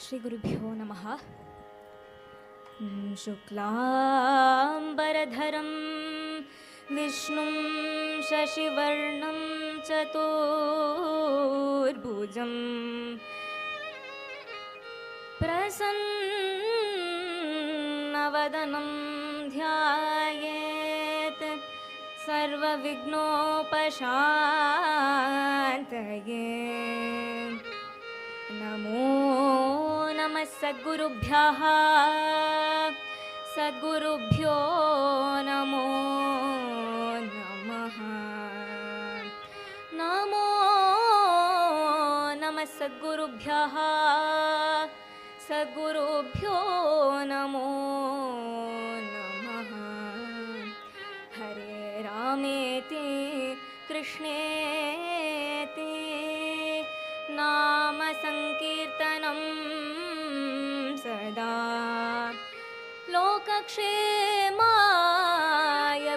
श्रीगुरुभ्यो नमः। शुक्लाम्बरधरं विष्णुं शशिवर्णं चतुर्भुजं प्रसन्नवदनं ध्यायेत् सर्वविघ्नोपशान्तये। नमो नमः सद्गुरुभ्यः सद्गुरुभ्यो नमो नमः। नमो नमः सद्गुरुभ्यः सद्गुरुभ्यो नमो नमः। हरे रामेति कृष्णेति नाम संकीर्तनं सदा लोकक्षेमाय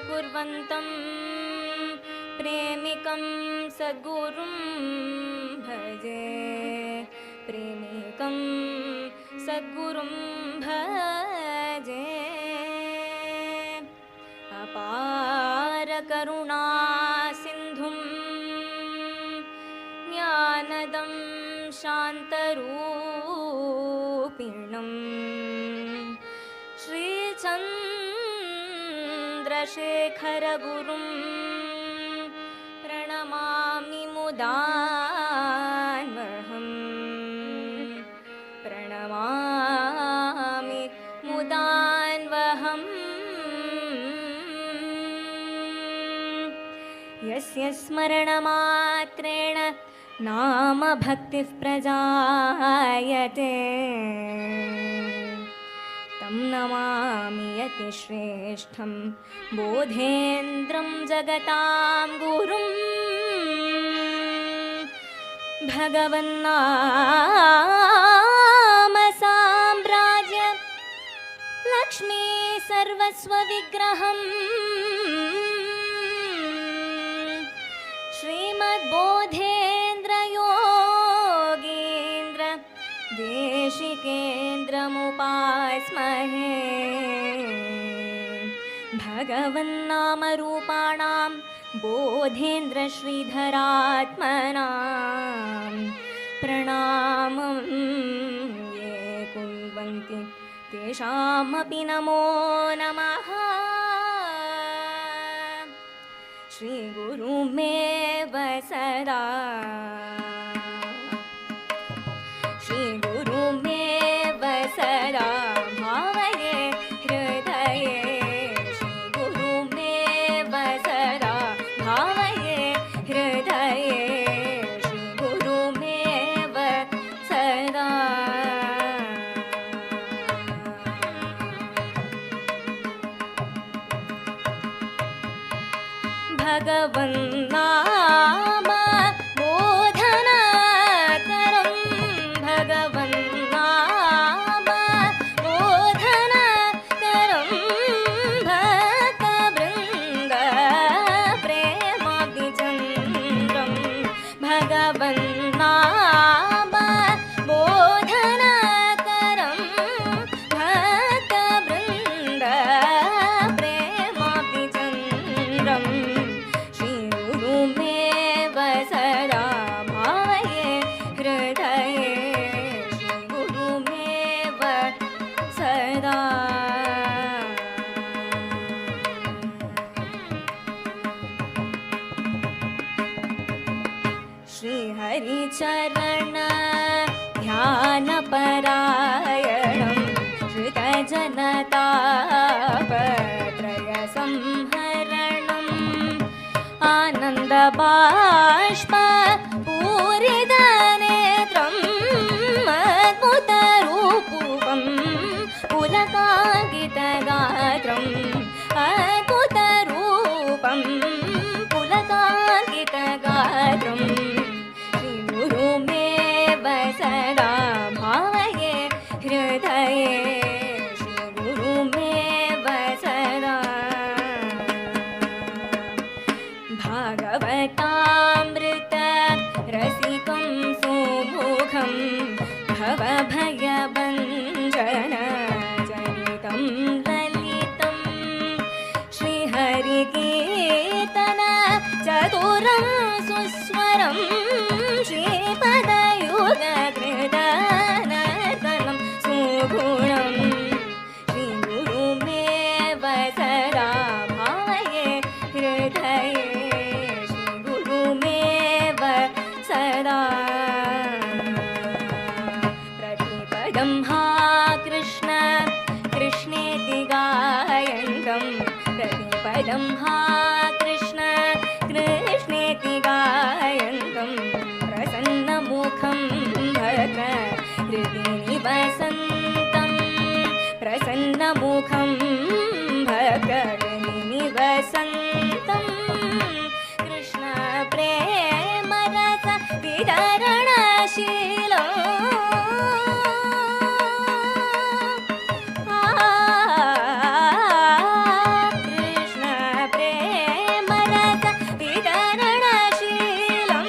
कुर्वन्तं प्रेमिकं सद्गुरुं भजे। प्रेमिकं सद्गुरुं भजे। अपार करुणा सिन्धुं ज्ञानदं शान्तरूपिणं श्रीचन्द्रशेखरगुरुं प्रणमामि मुदान्वहं। प्रणमामि मुदान्वहम्। यस्य स्मरणमात्रेण नाम भक्तिः प्रजायते तं नमामि यतिश्रेष्ठं बोधेन्द्रं जगतां गुरुं। भगवन्नाम साम्राज्य लक्ष्मी सर्वस्वविग्रहम् श्रीमद्बोधेन्द्र योगीन्द्र देशिकेन्द्रमुपास्महे। भगवन्नामरूपाणां बोधेन्द्र श्रीधरात्मनां प्रणामं ये कुर्वन्ति तेषामपि नमो नमः। श्रीगुरुमेव सदा श्रीगुरुमेव सदा भावये हृदये। श्रीगुरुमेव सदा भावये हृदये। श्रीगुरुमेव सदा। भगवन्नाम बोधनकरं भगवन्नाम बोधनकरं भक्तवृन्द प्रेमाब्धिचन्द्रं। भगवन्नाम बोधनकरं भक्तवृन्द प्रेमाब्धिचन्द्रं श्रीगुरुमेव सदा भावये हृदये। श्रीगुरुमेव सदा। श्रीहरिचरण ध्यानपरायणं श्रितजनतापत्रयसंहरणम् आनन्दबाष्प पूरितनेत्रं अद्भुतरूपं पुलकाङ्कितगात्रम् अद्भुतरूपं पुलकाङ्कितगात्रम् श्रीगुरुमेव सदा भावये हृदये। श्रीगुरुमेव सदा। भागवतामृत श्रीगुरुमेव श्रीपदयुगकृतनर्तनं सुगुणं श्रीगुरुमेव सदा भावये हृदये श्रीगुरुमेव सदा प्रतिपदं हा कृष्ण कृष्णेति गायन्तं प्रतिपदं हा कृष्ण कृष्णेति गायन्तं प्रसन्नमुखं भद्र हृदि निवसन्तं प्रसन्नमुखं भद्र हृदि निवसन्तं कृष्ण प्रेमरस वितरणशीलं कृष्ण प्रेमरस वितरणशीलं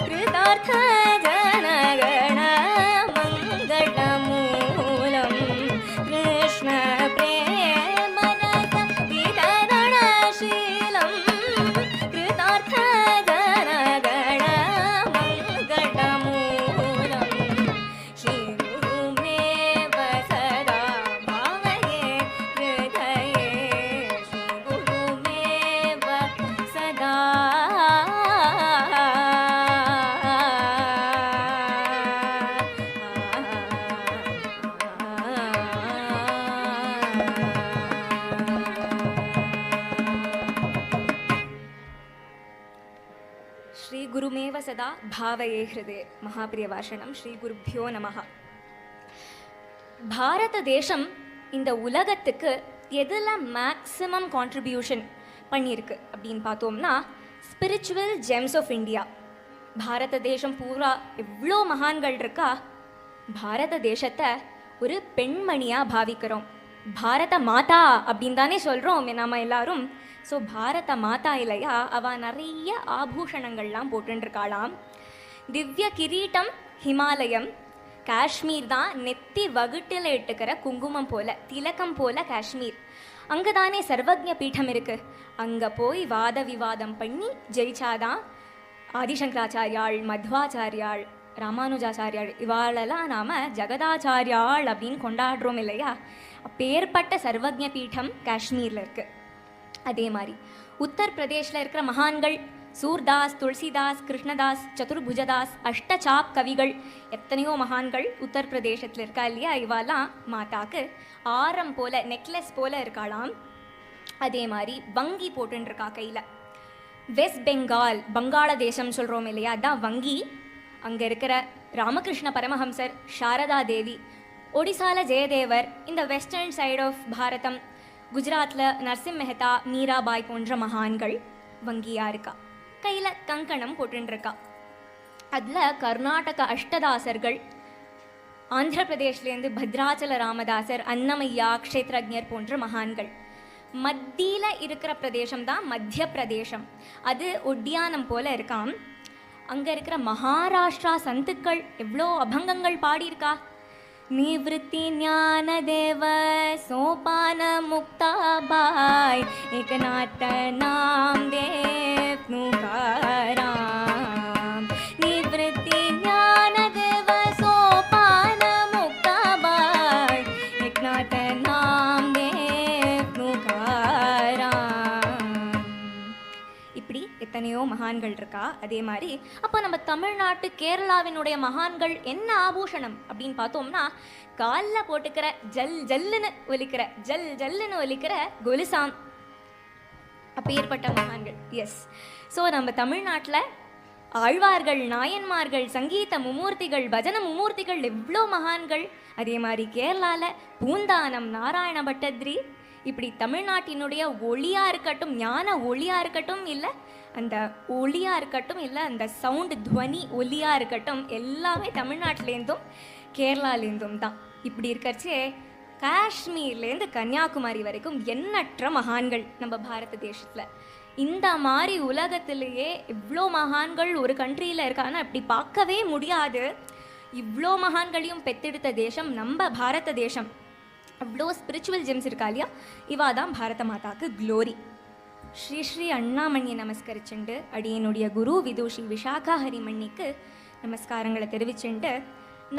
कृतार्थजनगण मङ्गलमूलं कृष्ण प्रेमरस वितरणशीलं कृतार्थजनगण मङ्गलमूलं श्रीगुरुमेव सदा भावये हृदये श्रीगुरुमेव सदा श्रीगुरुमेव सदा भावये हृदये महाप्रिय भाषणं श्रीगुरुभ्यो नमः. பாரத தேசம் இந்த உலகத்துக்கு எதில் மேக்ஸிமம் கான்ட்ரிபியூஷன் பண்ணியிருக்கு அப்படின்னு பார்த்தோம்னா ஸ்பிரிச்சுவல் ஜெம்ஸ் ஆஃப் இந்தியா. பாரத தேசம் பூரா எவ்வளோ மகான்கள் இருக்கா. பாரத தேசத்தை ஒரு பெண்மணியாக பாவிக்கிறோம். பாரத மாதா அப்படின்னு தானே சொல்கிறோம் நம்ம எல்லாரும். ஸோ பாரத மாதா இல்லையா, அவள் நிறைய ஆபூஷணங்கள்லாம் போட்டுருக்காளாம். திவ்ய கிரீட்டம் ஹிமாலயம், காஷ்மீர் தான் நெத்தி வகுட்டில் இட்டுக்கிற குங்குமம் போல திலக்கம் போல காஷ்மீர். அங்கே தானே சர்வஜ்ஞ பீடம் இருக்குது. அங்கே போய் வாத விவாதம் பண்ணி ஜெயிச்சாதான் ஆதிசங்கராச்சாரியாள், மத்வாச்சாரியாள், ராமானுஜாச்சாரியாள் இவாளெல்லாம் நாம் ஜெகதாச்சாரியாள் அப்படின்னு கொண்டாடுறோம் இல்லையா. அப்பேற்பட்ட சர்வஜ்ஞ பீடம் காஷ்மீரில் இருக்குது. அதே மாதிரி உத்தரப்பிரதேஷில் இருக்கிற மகான்கள் சூர்தாஸ், துளசிதாஸ், கிருஷ்ணதாஸ், சதுர்புஜதாஸ், அஷ்டசாப் கவிகள், எத்தனையோ மகான்கள் உத்தரப்பிரதேசத்தில் இருக்கா இல்லையா. இவாலாம் மாதாக்கு ஆரம் போல நெக்லஸ் போல இருக்காளாம். அதே மாதிரி வங்கி போட்டுருக்கா கையில். வெஸ்ட் பெங்கால், வங்காள தேசம் சொல்கிறோம் இல்லையா, அதான் வங்கி. அங்கே இருக்கிற ராமகிருஷ்ண பரமஹம்சர், சாரதா தேவி, ஒடிசாவில் ஜெயதேவர், இந்த வெஸ்டர்ன் சைடு ஆஃப் பாரதம் குஜராத்தில் நரசிம் மெஹ்தா, மீராபாய் போன்ற மகான்கள் வங்கியாக இருக்கா. கையில் கங்கணம் போட்டுருக்கா. அதில் கர்நாடக அஷ்டதாசர்கள், ஆந்திர பிரதேஷ்லேருந்து பத்ராச்சல ராமதாசர், அன்னமையா, க்ஷேத்ரஜர் போன்ற மகான்கள். மத்தியில் இருக்கிற பிரதேசம் தான் மத்திய பிரதேசம். அது ஒட்டியானம் போல இருக்காம். அங்கே இருக்கிற மகாராஷ்டிரா சந்துக்கள் எவ்வளோ அபங்கங்கள் பாடியிருக்கா. निवृत्ति ज्ञान देव सोपान मुक्ताबाई एकनाथ नाम देव नुकाराम. निवृत्ति ज्ञान देव सोपान मुक्ताबाई एकनाथ नाम देव नुकाराम. இப்படி எத்தனையோ மகான்கள் இருக்கா. அதே மாதிரி அப்போ நம்ம தமிழ்நாட்டு கேரளாவினுடைய மகான்கள் என்ன ஆபூஷணம் அப்படின்னு பார்த்தோம்னா, காலில் போட்டுக்கிற ஜல் ஜல்லுன்னு ஒலிக்கிற ஜல் ஜல்லுன்னு ஒலிக்கிற கொலுசாம். அப்பேற்பட்ட மகான்கள். எஸ். ஸோ நம்ம தமிழ்நாட்டில் ஆழ்வார்கள், நாயன்மார்கள், சங்கீத மும்மூர்த்திகள், பஜன மும்மூர்த்திகள் எவ்வளோ மகான்கள். அதே மாதிரி கேரளாவில் பூந்தானம், நாராயண பட்டத்ரி, இப்படி தமிழ்நாட்டினுடைய ஒளியாக இருக்கட்டும், ஞான ஒளியாக இருக்கட்டும், இல்லை அந்த ஒளியாக இருக்கட்டும், இல்லை அந்த சவுண்டு துவனி ஒலியாக இருக்கட்டும், எல்லாமே தமிழ்நாட்டிலேருந்தும் கேரளாலேருந்தும் தான். இப்படி இருக்கிறச்சே காஷ்மீர்லேருந்து கன்னியாகுமரி வரைக்கும் எண்ணற்ற மகான்கள் நம்ம பாரத தேசத்தில். இந்த மாதிரி உலகத்திலேயே இவ்வளோ மகான்கள் ஒரு கண்ட்ரியில் இருக்காங்கன்னா இப்படி பார்க்கவே முடியாது. இவ்வளோ மகான்களையும் பெத்தெடுத்த தேசம் நம்ம பாரத தேசம். அவ்வளோ ஸ்பிரிச்சுவல் ஜெம்ஸ் இருக்கா இல்லையா, இவா தான் பாரத மாதாக்கு க்ளோரி. ஸ்ரீ ஸ்ரீ அண்ணாமணியை நமஸ்கரிச்சுண்டு அடியனுடைய குரு விதூஷி விசாகா ஹரிமணிக்கு நமஸ்காரங்களை தெரிவிச்சுண்டு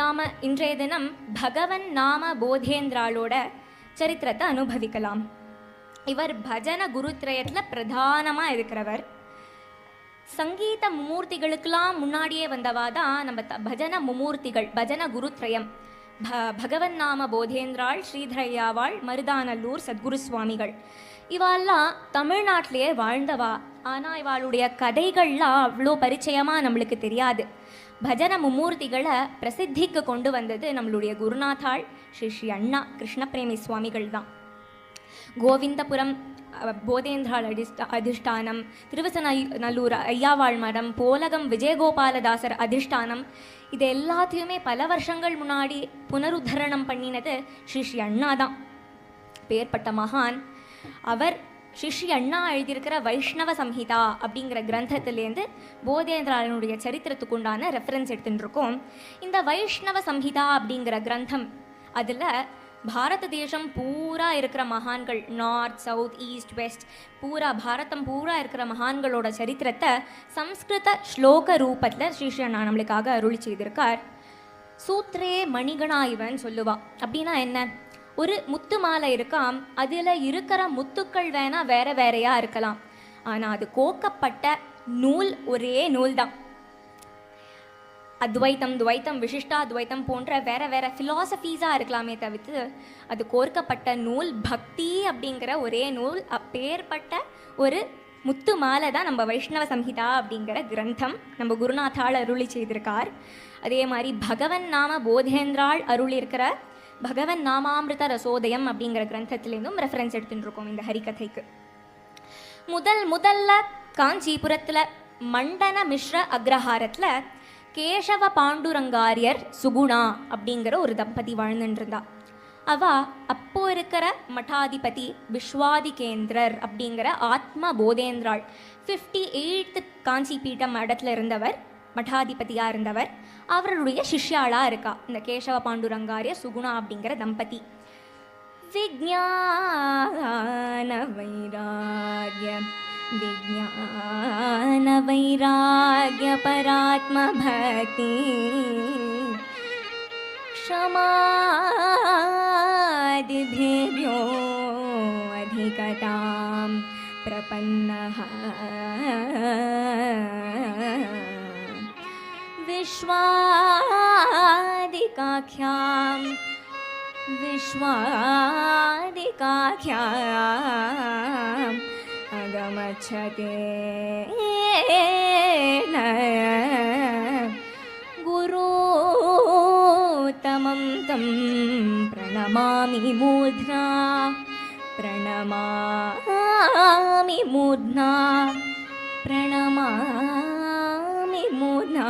நாம் இன்றைய தினம் பகவன் நாம போதேந்திராளோட சரித்திரத்தை அனுபவிக்கலாம். இவர் பஜன குருத்ரயத்தில் பிரதானமாக இருக்கிறவர். சங்கீத மும்மூர்த்திகளுக்கெல்லாம் முன்னாடியே வந்தவா தான் நம்ம பஜன மும்மூர்த்திகள், பஜன குருத்ரயம். பகவன் நாம போதேந்திராள், ஸ்ரீதரையாவாள், மருதானல்லூர் சத்குரு சுவாமிகள். இவாள்லாம் தமிழ்நாட்டிலேயே வாழ்ந்தவா. ஆனால் இவாளுடைய கதைகள்லாம் அவ்வளோ பரிச்சயமாக நம்மளுக்கு தெரியாது. பஜன மும்மூர்த்திகளை பிரசித்திக்கு கொண்டு வந்தது நம்மளுடைய குருநாதாள் ஸ்ரீ ஸ்ரீ அண்ணா கிருஷ்ணபிரேமி சுவாமிகள் தான். கோவிந்தபுரம் போதேந்திராள் அதிஷ்டானம், திருவசநல்லூர் ஐயாவாள் மடம், போலகம் விஜயகோபாலதாசர் அதிஷ்டானம், இது எல்லாத்தையுமே பல வருஷங்கள் முன்னாடி புனருத்தரணம் பண்ணினது ஸ்ரீ ஸ்ரீ அண்ணா தான். பேர்பட்ட மகான் அவர். ஸ்ரீ ஸ்ரீ அண்ணா எழுதியிருக்கிற வைஷ்ணவ சம்ஹிதா அப்படிங்கிற கிரந்தத்திலேருந்து போதேந்திராளனுடைய சரித்திரத்துக்கு உண்டான ரெஃபரன்ஸ் எடுத்துகிட்டு இருக்கோம். இந்த வைஷ்ணவ சம்ஹிதா அப்படிங்கிற கிரந்தம், அதில் பாரத தேசம் பூரா இருக்கிற மகான்கள், நார்த் சவுத் ஈஸ்ட் வெஸ்ட் பூரா பாரதம் பூரா இருக்கிற மகான்களோட சரித்திரத்தை சம்ஸ்கிருத ஸ்லோக ரூபத்தில் ஸ்ரீ ஸ்ரீ அண்ணா நம்மளுக்காக அருளி செய்திருக்கார். சூத்ரே மணிகணா இவன் சொல்லுவா. அப்படின்னா என்ன? ஒரு முத்து மாலை இருக்காம், அதில் இருக்கிற முத்துக்கள் வேணால் வேற வேறையாக இருக்கலாம், ஆனால் அது கோக்கப்பட்ட நூல் ஒரே நூல் தான். அத்வைத்தம், துவைத்தம், விசிஷ்டாத்வைத்தம் போன்ற வேற வேற ஃபிலாசபீஸாக இருக்கலாமே தவிர்த்து அது கோர்க்கப்பட்ட நூல் பக்தி அப்படிங்கிற ஒரே நூல். அப்பேற்பட்ட ஒரு முத்து மாலை தான் நம்ம வைஷ்ணவ சம்ஹிதா அப்படிங்கிற கிரந்தம் நம்ம குருநாதாள் அருளி செய்திருக்கார். அதே மாதிரி பகவன் நாம போதேந்திராள் அருளி இருக்கிற பகவன் நாமாமிருத ரசோதயம் அப்படிங்கிற கிரந்தத்திலேருந்தும் ரெஃபரன்ஸ் எடுத்துட்டு இருக்கோம் இந்த ஹரிகதைக்கு. முதல்ல காஞ்சிபுரத்தில் மண்டன மிஸ்ர அக்ரஹாரத்தில் கேசவ பாண்டுரங்காரியர் சுகுணா அப்படிங்கிற ஒரு தம்பதி வாழ்ந்துருந்தா. அவ அப்போ இருக்கிற மட்டாதிபதி விஸ்வாதிகேந்திரர் அப்படிங்கிற ஆத்ம போதேந்திராள் 58th காஞ்சி பீட்டம் இடத்துல இருந்தவர், மட்டாதிபதியாக இருந்தவர். அவருடைய சிஷ்யாளாக இருக்கா இந்த கேசவ பாண்டுரங்காரியர் சுகுணா அப்படிங்கிற தம்பதி. விஜ்ஞான வைராக்ய विज्ञान वैराग्य परात्म भक्ति क्षमादिभेभ्यो अधिकतां प्रपन्नः विश्वादिकाख्याम् अगमच्छते गुरुतमं तं प्रणमामि मूर्ध्ना प्रणमामि मूर्ध्ना प्रणमामि मूर्ध्ना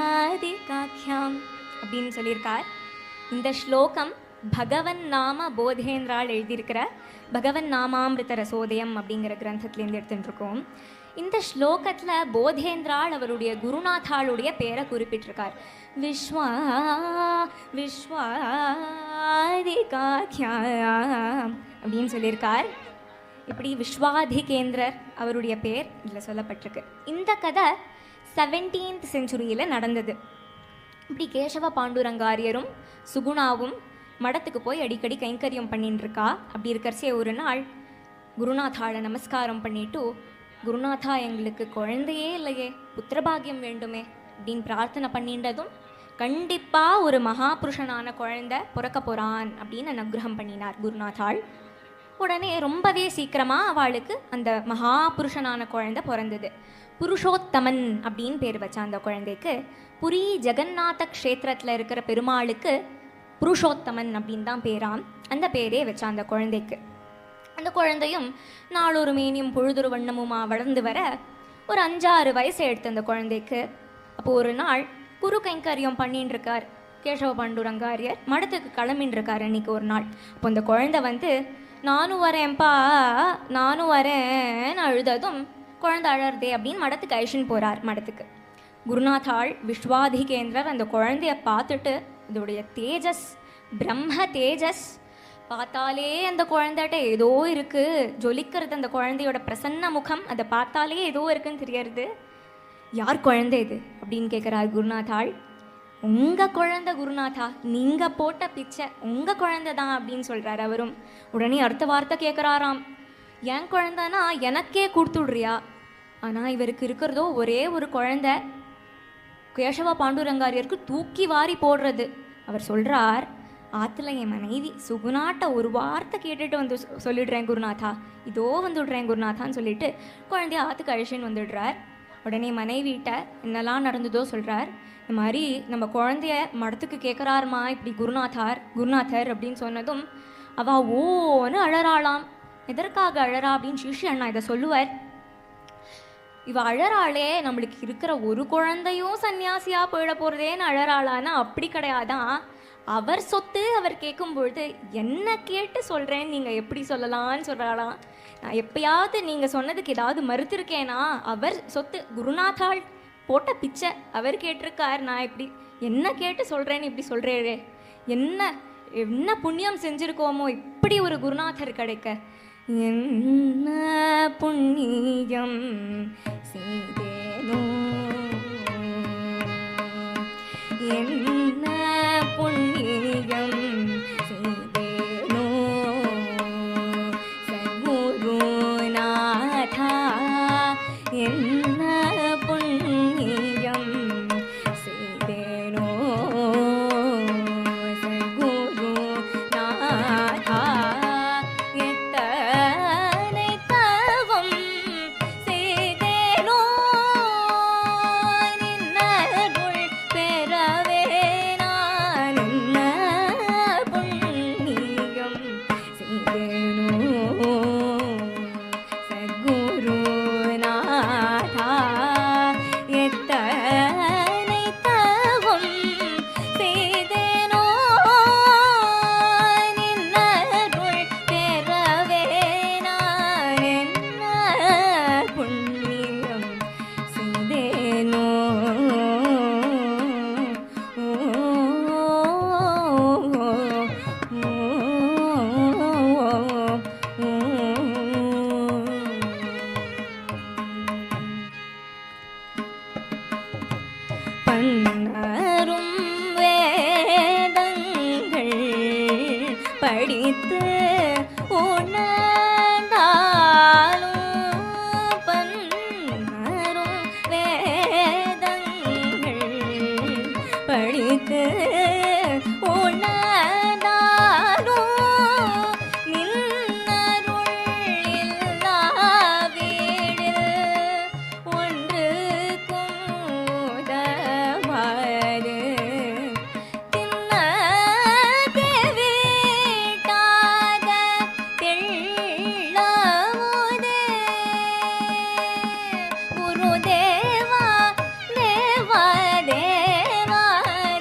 விஸ்வாதிகாख्याம் அப்படின்னு சொல்லியிருக்கார். இந்த ஸ்லோகம் பகவன் நாம போதேந்திராள் எழுதியிருக்கிற பகவன் நாமாமிருத ரசோதயம் அப்படிங்கிற கிரந்தத்துலேருந்து எடுத்துகிட்டு இருக்கோம். இந்த ஸ்லோகத்தில் போதேந்திராள் அவருடைய குருநாதாளுடைய பேரை குறிப்பிட்டிருக்கார். விஸ்வாதிகாख्याம் அப்படின்னு சொல்லியிருக்கார். இப்படி விஸ்வாதிகேந்திரர் அவருடைய பேர் இதில் சொல்லப்பட்டிருக்கு. இந்த கதை 17th செஞ்சுரியில் நடந்தது. இப்படி கேசவ பாண்டுரங்காரியரும் சுகுணாவும் மடத்துக்கு போய் அடிக்கடி கைங்கரியம் பண்ணின்னு இருக்கா. அப்படி இருக்கிறச்சே ஒரு நாள் குருநாதாவை நமஸ்காரம் பண்ணிட்டு, குருநாதா எங்களுக்கு குழந்தையே இல்லையே, புத்திரபாகியம் வேண்டுமே அப்படின்னு பிரார்த்தனை பண்ணின்றதும் கண்டிப்பாக ஒரு மகாபுருஷனான குழந்தை பிறக்க போகிறான் அப்படின்னு அனுகிரகம் பண்ணினார் குருநாதாள். உடனே ரொம்பவே சீக்கிரமாக அவளுக்கு அந்த மகாபுருஷனான குழந்தை பிறந்தது. புருஷோத்தமன் அப்படின்னு பேர் வச்ச அந்த குழந்தைக்கு. புரி ஜெகநாத க்ஷேத்திரத்தில் இருக்கிற பெருமாளுக்கு புருஷோத்தமன் அப்படின்னு தான் பேராம். அந்த பேரே வச்ச அந்த குழந்தைக்கு. அந்த குழந்தையும் நாளொரு மேனியும் பொழுதொரு வண்ணமுமா வளர்ந்து வர ஒரு 5-6 வயசு எடுத்து அந்த குழந்தைக்கு. அப்போது ஒரு நாள் குரு கைங்கரியம் பண்ணின்னு இருக்கார் கேசவ பாண்டுரங்காரியர். மடத்துக்கு கிளம்பின்னு இருக்கார் அன்றைக்கி ஒரு நாள். அப்போ அந்த குழந்தை வந்து நானும் வரேன்ப்பா நானும் வரேன்னு அழுததும் குழந்தை அழறதே அப்படின்னு மடத்துக்கு அழிச்சின்னு போகிறார். மடத்துக்கு குருநாதாள் விஸ்வாதிகேந்திரர் அந்த குழந்தைய பார்த்துட்டு இதோடைய தேஜஸ், பிரம்ம தேஜஸ் பார்த்தாலே அந்த குழந்தைகிட்ட ஏதோ இருக்குது ஜொலிக்கிறது. அந்த குழந்தையோட பிரசன்ன முகம் அதை பார்த்தாலே ஏதோ இருக்குன்னு தெரியறது. யார் குழந்தை இது அப்படின்னு கேட்குறார் குருநாதாள். உங்கள் குழந்தை குருநாதா, நீங்கள் போட்ட பிச்சை உங்கள் குழந்தை தான் அப்படின்னு சொல்கிறார் அவரும். உடனே அடுத்த வார்த்தை கேட்குறாராம், என் குழந்தைனா எனக்கே கொடுத்துடுறியா? ஆனால் இவருக்கு இருக்கிறதோ ஒரே ஒரு குழந்தை, கேசவ பாண்டுரங்காரியருக்கு தூக்கி வாரி போடுறது. அவர் சொல்கிறார், ஆற்றுல என் மனைவி சுகுணாட்ட ஒரு வார்த்தை கேட்டுட்டு வந்து சொல்லிடுறேன் குருநாதா, இதோ வந்துடுறேன் குருநாதான்னு சொல்லிட்டு குழந்தைய ஆற்றுக்கு அழிச்சின்னு வந்துடுறார். உடனே மனைவிட்ட என்னெல்லாம் நடந்ததோ சொல்கிறார். இந்த மாதிரி நம்ம குழந்தைய மடத்துக்கு கேட்குறாருமா இப்படி குருநாதர் அப்படின்னு சொன்னதும் அவள் ஓன்னு அழறாளாம். எதற்காக அழறா அப்படின்னு சிஷி அண்ணா இதை சொல்லுவார். இவ அழறாளே, நம்மளுக்கு இருக்கிற ஒரு குழந்தையும் சன்னியாசியாக போயிட போகிறதேன்னு அழறாளான்னா அப்படி கிடையாதான். அவர் சொத்து அவர் கேட்கும் பொழுது என்ன கேட்டு சொல்கிறேன்னு நீங்கள் எப்படி சொல்லலான்னு சொல்கிறாளாம். நான் எப்பயாவது நீங்கள் சொன்னதுக்கு ஏதாவது மறுத்திருக்கேனா? அவர் சொத்து குருநாதாள் போட்ட பிச்சை அவர் கேட்டிருக்கார், நான் இப்படி என்ன கேட்டு சொல்கிறேன்னு இப்படி சொல்கிறேரே, என்ன என்ன புண்ணியம் செஞ்சுருக்கோமோ இப்படி ஒரு குருநாதர் கிடைக்க. என்ன புண்ணியம் செய்தேனோ, என்ன புண்ணியம் செய்தேனோ சத்குருநாதா, என்ன புண்ணியம் செய்தேனோ சத்குருநாதா, எத்தனை தவம் செய்தேனோ நின்னருள் பெறவே நான், என்ன புண்ணியம் செய்தேனோ சத்குருநாதா, எத்தனை தவம் செய்தேனோ நின்னருள் பெறவே நான், என்ன புண்ணியம் செய்தேனோ. பன்னரும் வேதங்கள் படித்து உணர்ந்தாலும், பன்னரும் வேதங்கள் படித்து உணர்ந்தாலும் நின்னருள் இல்லா வீடில் ஒன்றுக்கும் உதவாது. தின்னதே வீட்டாத தெள்ளமுதே குருதேவா, தேவா தேவா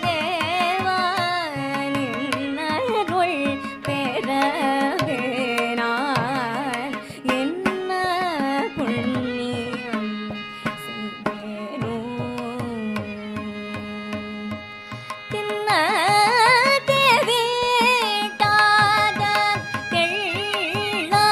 தேவா, நின்னருள் பெறவே நான், என்ன புண்ணியம் செய்தேனோ. தின்னதே வீட்டாத தெள்ளமுதே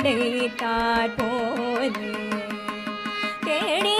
கிடைத்தாற் போலே தேடி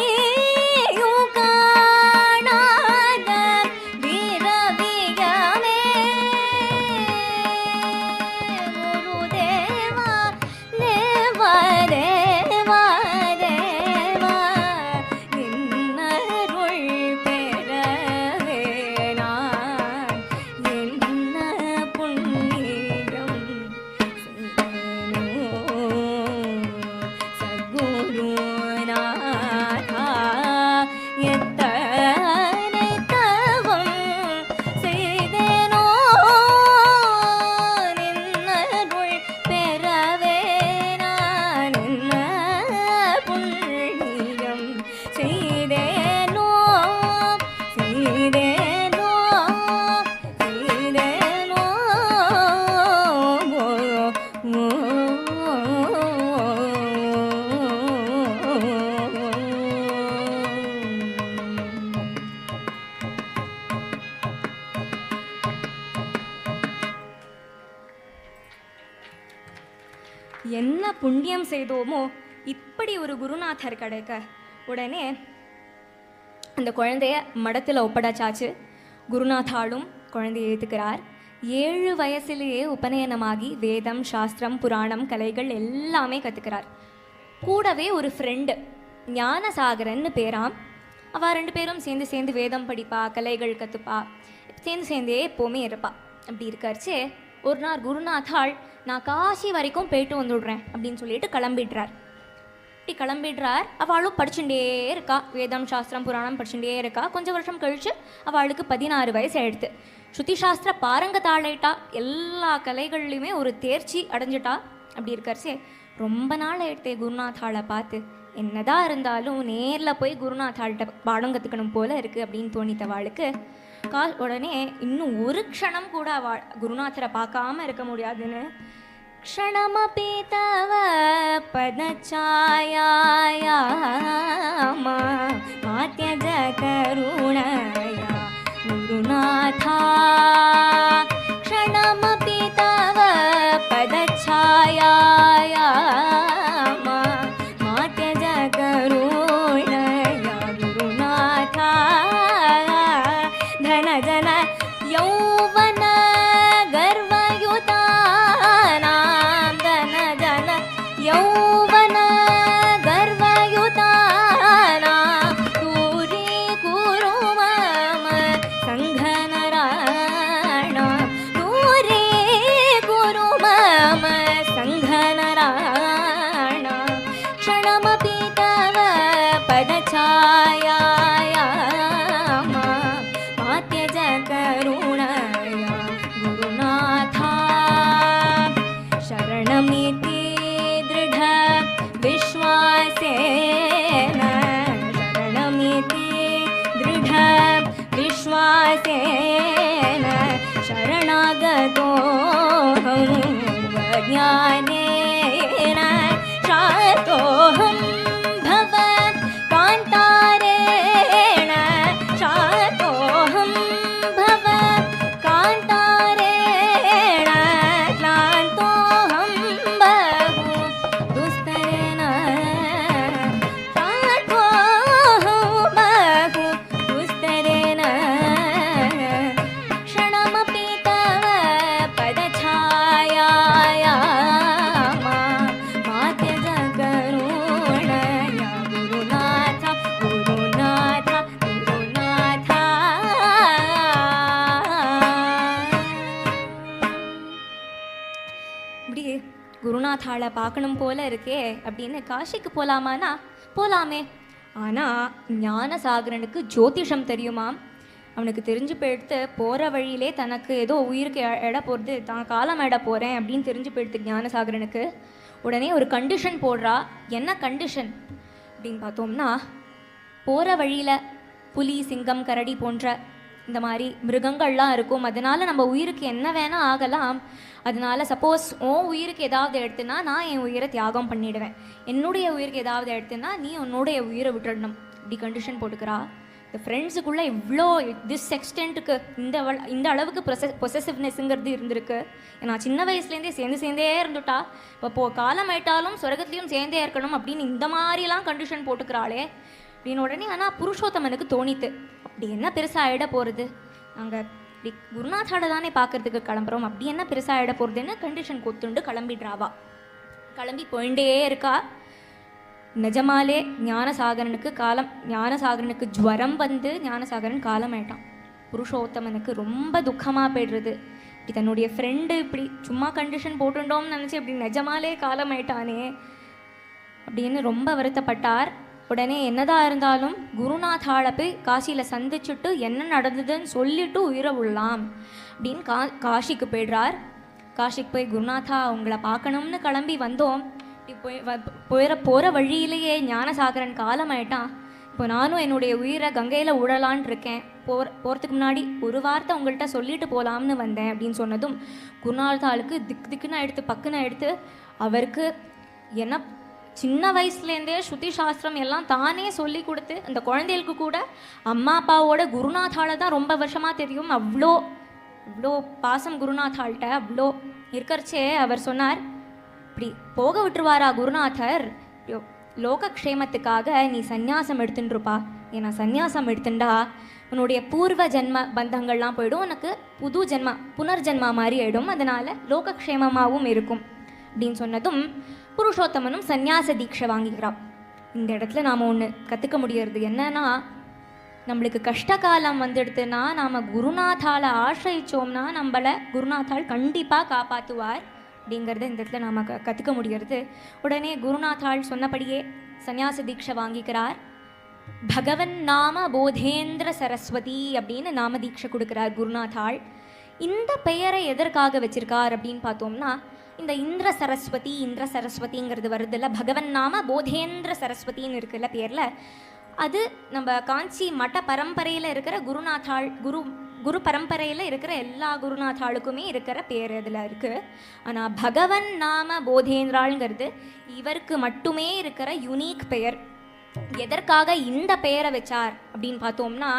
என்ன புண்ணியம் செய்தோமோ இப்படி ஒரு குருநாதர் கிடைக்க உடனே அந்த குழந்தைய மடத்தில் ஒப்படைச்சாச்சு. குருநாதாலும் குழந்தையை ஏற்றுக்கிறார். 7 வயசுலேயே உபநயனமாகி வேதம் சாஸ்திரம் புராணம் கலைகள் எல்லாமே கற்றுக்கிறார். கூடவே ஒரு ஃப்ரெண்டு ஞானசாகரன்னு பேராம். அவள் 2 பேரும் சேர்ந்து வேதம் படிப்பா, கலைகள் கற்றுப்பா, சேர்ந்தே எப்போவுமே இருப்பா. அப்படி இருக்காச்சு ஒரு நாள் குருநாதாள் நான் காசி வரைக்கும் போயிட்டு வந்துடுறேன் அப்படின்னு சொல்லிட்டு கிளம்பிடுறார். இப்படி கிளம்பிடுறார். அவளும் படிச்சுட்டே இருக்கா, வேதம் சாஸ்திரம் புராணம் படிச்சுட்டே இருக்கா. கொஞ்சம் வருஷம் கழித்து அவளுக்கு 16 வயசு ஆயிடுத்து. ஸ்ருதி சாஸ்திர பாரங்கத்தாளாயிட்டா, எல்லா கலைகள்லையுமே ஒரு தேர்ச்சி அடைஞ்சிட்டா. அப்படி இருக்காச்சு ரொம்ப நாள் ஆயிடுத்தே குருநாதாளை பார்த்து. என்னதான் இருந்தாலும் நேரில் போய் குருநாதாள்கிட்ட பாடம் கற்றுக்கணும் போல இருக்குது அப்படின்னு தோணித்தவாளுக்கு உடனே இன்னும் ஒரு க்ஷணம் கூட அவள் குருநாதரை பார்க்காம இருக்க முடியாதுன்னு க்ஷணமபி தவ பதச்சாயா மாத்யஜ கருணயா குருநாதா க்ஷணமபி தவ பதச்சாயா மாத்யஜ கருணயா குருநாதா धन जन यौवन गर्वयुतानां धन जन यौवन गर्वयुतानां दूरीकुरु मम सङ्घनराणां दूरीकुरु मम सङ्घनराणां क्षणमपि तव पदछाया करुणया गुरुनाथा शरणमिति दृढ विश्वासेन शरणमिति दृढ विश्वासेन शरणागतोऽहं ज्ञानेन शातोऽहं भवत् कान्तारेण शातोऽहं குருநாதாளை பார்க்கணும் போல இருக்கே அப்படின்னு காசிக்கு போகலாமான்னா போகலாமே. ஆனால் ஞானசாகரனுக்கு ஜோதிஷம் தெரியுமாம். அவனுக்கு தெரிஞ்சு போயிடுத்து போகிற வழியிலே தனக்கு ஏதோ உயிருக்கு இட போகிறது, தான் காலம் இட போகிறேன் அப்படின்னு தெரிஞ்சு போயிடுத்து ஞானசாகரனுக்கு. உடனே ஒரு கண்டிஷன் போடுறா. என்ன கண்டிஷன் அப்படின்னு பார்த்தோம்னா, போகிற வழியில் புலி சிங்கம் கரடி போன்ற இந்த மாதிரி மிருகங்கள்லாம் இருக்கும். அதனால் நம்ம உயிருக்கு என்ன வேணால் ஆகலாம். அதனால் சப்போஸ் உன் உயிருக்கு ஏதாவது எடுத்துன்னா நான் என் உயிரை தியாகம் பண்ணிவிடுவேன், என்னுடைய உயிருக்கு ஏதாவது எடுத்துன்னா நீ உன்னுடைய உயிரை விட்டுடணும். இப்படி கண்டிஷன் போட்டுக்கிறா. இந்த ஃப்ரெண்ட்ஸுக்குள்ளே இவ்வளோ திஸ் எக்ஸ்டென்ட்டுக்கு இந்த அளவுக்கு பொசசிவ்னஸ்ங்கிறது இருந்திருக்கு. ஏன்னா சின்ன வயசுலேருந்தே சேர்ந்தே இருந்துட்டா இப்போ காலம் ஆயிட்டாலும் சொர்க்கத்துலேயும் சேர்ந்தே இருக்கணும் அப்படின்னு இந்த மாதிரிலாம் கண்டிஷன் போட்டுக்கிறாளே அப்படின்னு உடனே. ஆனால் புருஷோத்தமனுக்கு தோணித்து, அப்படி என்ன பெருசாக ஆகிட போகிறது, நாங்கள் இப்படி குருநாத்தாட தானே பார்க்கறதுக்கு கிளம்புறோம், அப்படி என்ன பெருசாக ஆகிட போகிறதுன்னு கண்டிஷன் கொத்துண்டு கிளம்பிடுறாவா. கிளம்பி போயிட்டே இருக்கா. நிஜமாலே ஞானசாகரனுக்கு ஜுவரம் வந்து ஞானசாகரன் காலம் ஆயிட்டான். புருஷோத்தமனுக்கு ரொம்ப துக்கமாக போய்டுறது. இப்படி தன்னுடைய ஃப்ரெண்டு இப்படி சும்மா கண்டிஷன் போட்டுட்டோம்னு நினச்சி இப்படி நிஜமாலே காலம் ஆயிட்டானே அப்படின்னு ரொம்ப வருத்தப்பட்டார். உடனே என்னதான் இருந்தாலும் குருநாத்தாளை போய் காசியில் சந்திச்சுட்டு என்ன நடந்ததுன்னு சொல்லிட்டு உயிரை விடலாம் அப்படின்னு காஷிக்கு போய்டுறார். காஷிக்கு போய் குருநாதா உங்களை பார்க்கணும்னு கிளம்பி வந்தோம், போகிற வழியிலேயே ஞானசாகரன் காலம் ஆயிட்டான், இப்போ நானும் என்னுடைய உயிரை கங்கையில் விடலான் இருக்கேன், போகிறதுக்கு முன்னாடி ஒரு வார்த்தை உங்கள்கிட்ட சொல்லிட்டு போகலாம்னு வந்தேன் அப்படின்னு சொன்னதும் குருநாதாளுக்கு திக்குன்னு ஆயிடுத்து, பக்குன்னு ஆயிடுத்து. அவருக்கு என்ன சின்ன வயசுலேருந்தே ஸ்ருதி சாஸ்திரம் எல்லாம் தானே சொல்லி கொடுத்து அந்த குழந்தைகளுக்கு கூட அம்மா அப்பாவோட குருநாதாளை தான் ரொம்ப வருஷமாக தெரியும். அவ்வளோ பாசம் குருநாதாள்கிட்ட அவ்வளோ இருக்கிறச்சே அவர் சொன்னார், இப்படி போக விட்டுருவாரா குருநாதர், லோகக்ஷேமத்துக்காக நீ சந்நியாசம் எடுத்துட்டுருப்பா, ஏன்னா சந்நியாசம் எடுத்துட்டா உன்னுடைய பூர்வ ஜென்ம பந்தங்கள்லாம் போயிடும், உனக்கு புனர்ஜென்மா மாதிரி ஆகிடும், அதனால் லோகக்ஷேமமாகவும் இருக்கும் அப்படின்னு சொன்னதும் புருஷோத்தமனும் சந்நியாச தீட்சை வாங்கிக்கிறான். இந்த இடத்துல நாம் ஒன்று கற்றுக்க முடியறது என்னன்னா, நம்மளுக்கு கஷ்டகாலம் வந்துடுதுன்னா நாம் குருநாத்தாளை ஆசிரிச்சோம்னா நம்மளை குருநாத்தாள் கண்டிப்பாக காப்பாற்றுவார் அப்படிங்கிறத இந்த இடத்துல நாம் கற்றுக்க முடியறது. உடனே குருநாத்தாள் சொன்னபடியே சந்நியாச தீட்சை வாங்கிக்கிறார். பகவன் நாம போதேந்திர சரஸ்வதி அப்படின்னு நாம தீட்சை கொடுக்குறார் குருநாத்தாள். இந்த பெயரை எதற்காக வச்சிருக்கார் அப்படின்னு பார்த்தோம்னா, இந்த இந்திர சரஸ்வதிங்கிறது வருது இல்லை, பகவன் நாம போதேந்திர சரஸ்வதின்னு இருக்குல்ல பேரில், அது நம்ம காஞ்சி மட்ட பரம்பரையில் இருக்கிற குரு பரம்பரையில் இருக்கிற எல்லா குருநாத்தாளுக்குமே இருக்கிற பேர் அதில் இருக்குது. ஆனால் பகவன் நாம போதேந்திராளுங்கிறது இவருக்கு மட்டுமே இருக்கிற யுனீக் பெயர். எதற்காக இந்த பெயரை வச்சார் அப்படின்னு பார்த்தோம்னா,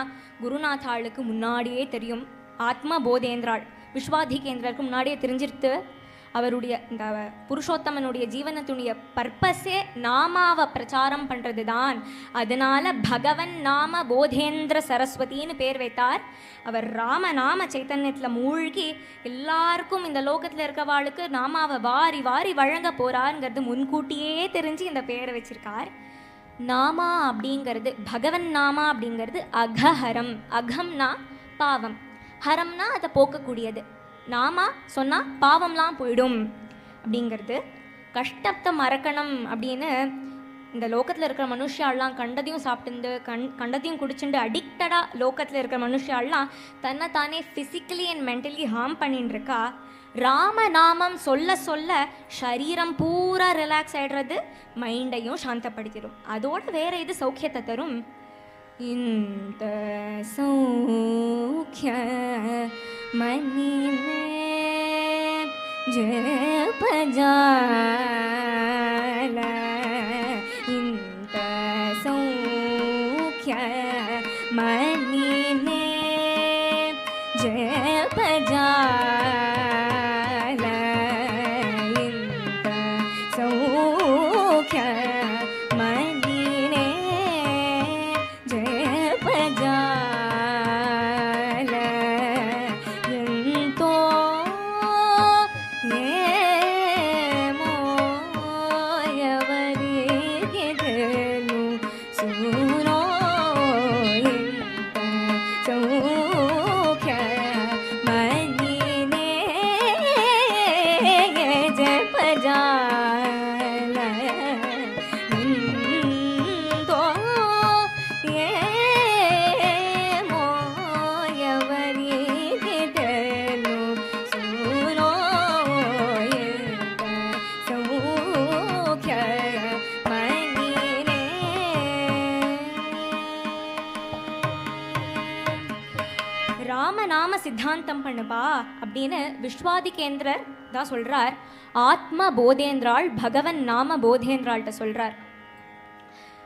குருநாத்தாளுக்கு முன்னாடியே தெரியும், ஆத்ம போதேந்திராள் விஸ்வாதிகேந்திரருக்கு முன்னாடியே தெரிஞ்சிருத்து. அவருடைய இந்த புருஷோத்தமனுடைய ஜீவனத்துடைய பர்பஸே நாமாவை பிரச்சாரம் பண்ணுறது தான். அதனால் பகவன் நாம போதேந்திர சரஸ்வதின்னு பேர் வைத்தார். அவர் ராமநாம சைத்தன்யத்தில் மூழ்கி எல்லாருக்கும் இந்த லோகத்தில் இருக்கவாளுக்கு நாமாவை வாரி வாரி வழங்க போகிறாருங்கிறது முன்கூட்டியே தெரிஞ்சு இந்த பேரை வச்சிருக்கார். நாமா அப்படிங்கிறது, பகவன் நாமா அப்படிங்கிறது அகஹரம். அகம்னா பாவம், ஹரம்னா அதை போக்கக்கூடியது. நாமா சொன்னால் பாவம்லாம் போயிடும் அப்படிங்கிறது. கஷ்டத்தை மறக்கணும் அப்படின்னு இந்த லோகத்தில் இருக்கிற மனுஷாலாம் கண்டதையும் சாப்பிட்டு கண்டதையும் குடிச்சுட்டு அடிக்டடாக லோகத்தில் இருக்கிற மனுஷாலாம் தன்னை தானே ஃபிசிக்கலி அண்ட் மென்டலி ஹார்ம் பண்ணின்னு இருக்கா. ராமநாமம் சொல்ல சொல்ல சரீரம் பூரா ரிலாக்ஸ் ஆகிடுறது, மைண்டையும் சாந்தப்படுத்திடும். அதோட வேற இது சௌக்கியத்தை தரும். இந்த சௌக்கிய மணிமே ஜபஜால, இந்த சௌக்கிய மணிமே ஜபஜால, இந்த சௌக்கிய மணினே ஜபஜால, ఎంతో ఏమో ఎవరికి తెలుసునో, ఇంత సౌఖ్య మణినే జపజాల, ఎంతో ఏమో ఎవరికి తెలుసునో, ఇంత సౌఖ్య మణినే. ராமநாம சித்தாந்தம் பண்ணுப்பா அப்படின்னு விஸ்வாதிகேந்திரர் தான் சொல்கிறார். ஆத்ம போதேந்திராள் பகவன் நாம போதேந்திராள்கிட்ட சொல்கிறார்.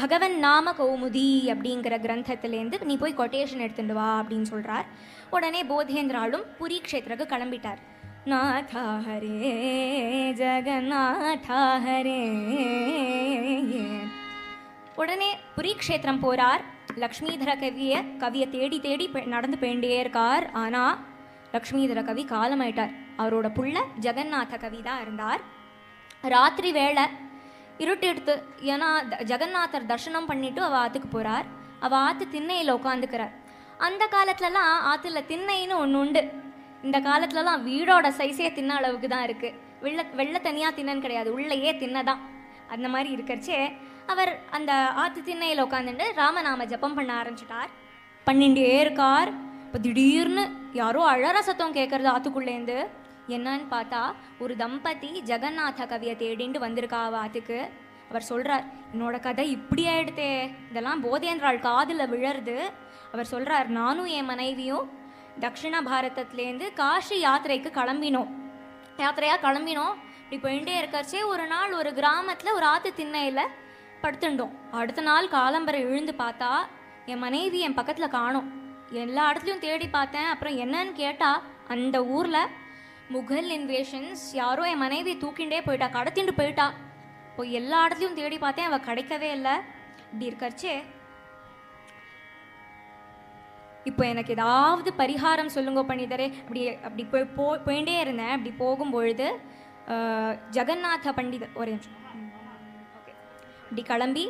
பகவன் நாம கௌமுதி அப்படிங்கிற கிரந்தத்திலேருந்து நீ போய் கொட்டேஷன் எடுத்துட்டு வா அப்படின்னு சொல்கிறார். உடனே போதேந்திராலும் புரி க்ஷேத்திரக்கு கிளம்பிட்டார். நாதா ஹரே ஜெகநாதா ஹரே. உடனே புரி க்ஷேத்திரம் போகிறார். லக்ஷ்மீதர கவியை தேடி தேடி நடந்து போயிட்டே இருக்கார். ஆனால் லக்ஷ்மீதர கவி காலமாயிட்டார். அவரோட புள்ள ஜெகநாத கவி தான் இருந்தார். ராத்திரி வேளை இருட்டு எடுத்து, ஏன்னா ஜெகநாதர் தர்ஷனம் பண்ணிட்டு அவள் ஆற்றுக்கு போகிறார். அவள் ஆற்று திண்ணையில் உட்காந்துக்கிறார். அந்த காலத்துலலாம் ஆற்றுல திண்ணைன்னு ஒன்று உண்டு. இந்த காலத்துலலாம் வீடோட சைஸே தின்ன அளவுக்கு தான் இருக்குது. வெள்ளை தனியாக தின்னன்னு கிடையாது, உள்ளேயே தின்ன தான். அந்த மாதிரி இருக்கிறச்சே அவர் அந்த ஆற்று திண்ணையில் உட்காந்துட்டு ராமநாம ஜபம் பண்ண ஆரம்பிச்சிட்டார். பண்ணிகிட்டே இருக்கார். இப்போ திடீர்னு யாரோ அழற சத்தம் கேட்குறது ஆற்றுக்குள்ளேருந்து. என்னன்னு பார்த்தா ஒரு தம்பதி ஜெகநாத கவியை தேடிண்டு வந்திருக்கா ஆற்றுக்கு. அவர் சொல்கிறார், என்னோட கதை இப்படி ஆயிடுத்தே, இதெல்லாம் போதேந்திராள் காதில் விழருது. அவர் சொல்கிறார், நானும் என் மனைவியும் தக்ஷிண பாரதத்துலேருந்து காஷி யாத்திரைக்கு கிளம்பினோம். இப்படி போயிட்டே இருக்கச்சே ஒரு நாள் ஒரு கிராமத்தில் ஒரு ஆற்று திண்ணையில் படுத்துட்டோம். அடுத்த நாள் காலம்பரை எழுந்து பார்த்தா என் மனைவி என் பக்கத்தில் காணோம். எல்லா இடத்துலையும் தேடி பார்த்தேன். அப்புறம் என்னன்னு கேட்டால் அந்த ஊரில் முகல் இன்வேஷன்ஸ் யாரோ என் மனைவியை தூக்கிண்டே போயிட்டா, கடத்திட்டு போயிட்டா. இப்போ எல்லா இடத்துலையும் தேடி பார்த்தேன், அவள் கிடைக்கவே இல்லை. இப்படி இருக்கச்சே இப்போ எனக்கு ஏதாவது பரிகாரம் சொல்லுங்க பண்ணிதரே. அப்படி போயிட்டே இருந்தேன். அப்படி போகும்பொழுது ஜெகநாத பண்டிதர் ஒரு நிமிஷம் ஓகே இப்படி கிளம்பி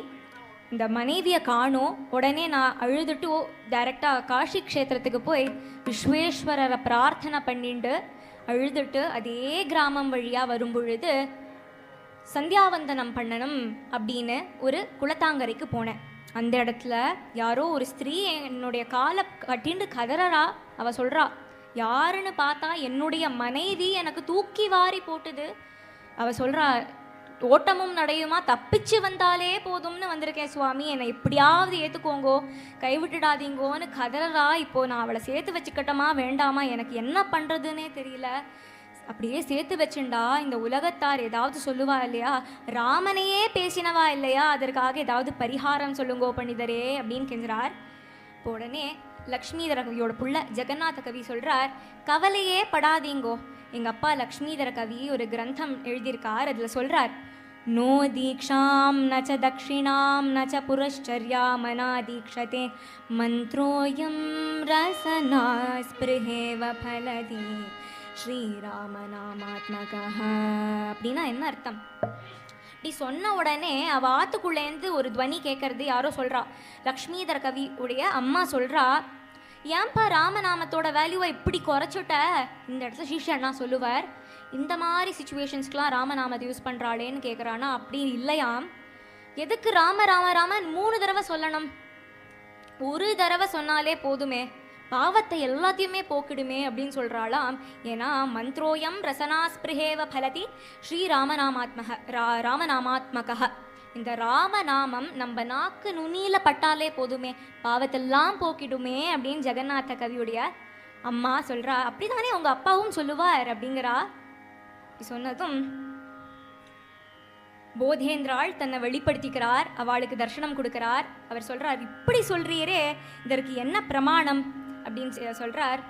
இந்த மனைவியை காணோம். உடனே நான் அழுதுட்டு டைரெக்டாக காஷி க்ஷேத்திரத்துக்கு போய் விஸ்வேஸ்வரரை பிரார்த்தனை பண்ணிட்டு அழுதுட்டு அதே கிராமம் வழியாக வரும்பொழுது சந்தியாவந்தனம் பண்ணணும் அப்படின்னு ஒரு குளத்தாங்கரைக்கு போனேன். அந்த இடத்துல யாரோ ஒரு ஸ்திரீ என்னுடைய காலை கட்டிண்டு கதறா. அவள் சொல்கிறா, யாருன்னு பார்த்தா என்னுடைய மனைவி எனக்கு தூக்கி வாரி போட்டுது. அவள் சொல்கிறா, ஓட்டமும் நடையுமா தப்பிச்சு வந்தாலே போதும்னு வந்திருக்கேன் சுவாமி, என்னை எப்படியாவது ஏற்றுக்கோங்கோ, கைவிட்டுடாதீங்கோன்னு கதறா. இப்போது நான் அவளை சேர்த்து வச்சுக்கட்டமா வேண்டாமா, எனக்கு என்ன பண்ணுறதுன்னே தெரியல. அப்படியே சேர்த்து வச்சுண்டா இந்த உலகத்தார் ஏதாவது சொல்லுவா இல்லையா, ராமனையே பேசினவா இல்லையா, அதற்காக ஏதாவது பரிகாரம் சொல்லுங்கோ பண்ணிதரே அப்படின்னு கெஞ்சுறார். இப்போ உடனே லக்ஷ்மீதர கவியோட புள்ள ஜெகநாத கவி சொல்கிறார், கவலையே படாதீங்கோ, எங்கள் அப்பா லக்ஷ்மீதர கவி ஒரு கிரந்தம் எழுதியிருக்கார். அதில் சொல்கிறார், நோ தீக்ஷாம் நச்ச தக்ஷிணாம் நச்ச புரஷ்சர்யா மனா தீக்ஷதே மந்த்ரோயம் ரசனா ஸ்பிருஹேவ பலதி ஸ்ரீராமநாமாத்மக. அப்படின்னா என்ன அர்த்தம்? இப்படி சொன்ன உடனே அவள் ஆற்றுக்குள்ளேருந்து ஒரு துவனி கேட்கறது யாரோ சொல்கிறா. லக்ஷ்மீதர கவி உடைய அம்மா சொல்கிறா, ஏன்பா ராமநாமத்தோட வேல்யூவை இப்படி குறைச்சுட்ட? இந்த இடத்துல சிஷ்யண்ணா சொல்லுவார், இந்த மாதிரி சுச்சுவேஷன்ஸ்க்கெலாம் ராமநாமத்தை யூஸ் பண்ணுறாளேன்னு கேட்குறானா. அப்படி இல்லையாம். எதுக்கு ராம ராம ராமன் 3 தடவை சொல்லணும்? ஒரு தடவை சொன்னாலே போதுமே, பாவத்தை எல்லாத்தையுமே போக்கிடுமே அப்படின்னு சொல்கிறாளாம். ஏன்னா மந்த்ரோயம் ரசனாஸ்பிருஹேவ பலதி ராமநாமாத்மக. இந்த ராமநாமம் நம்ம நாக்கு நுனியில் பட்டாலே போதுமே, பாவத்தெல்லாம் போக்கிடுமே அப்படின்னு ஜெகநாத கவியுடைய அம்மா சொல்கிறா. அப்படி தானே உங்கள் அப்பாவும் சொல்லுவார் அப்படிங்கிறா. சொன்னதும் போதேந்திராள் தன்னை வெளிப்படுத்திக்கிறார், அவளுக்கு தர்ஷனம் கொடுக்கிறார். அவர் சொல்கிறார், இப்படி சொல்கிறீரே, இதற்கு என்ன பிரமாணம் அப்படின்னு சொல்கிறார்.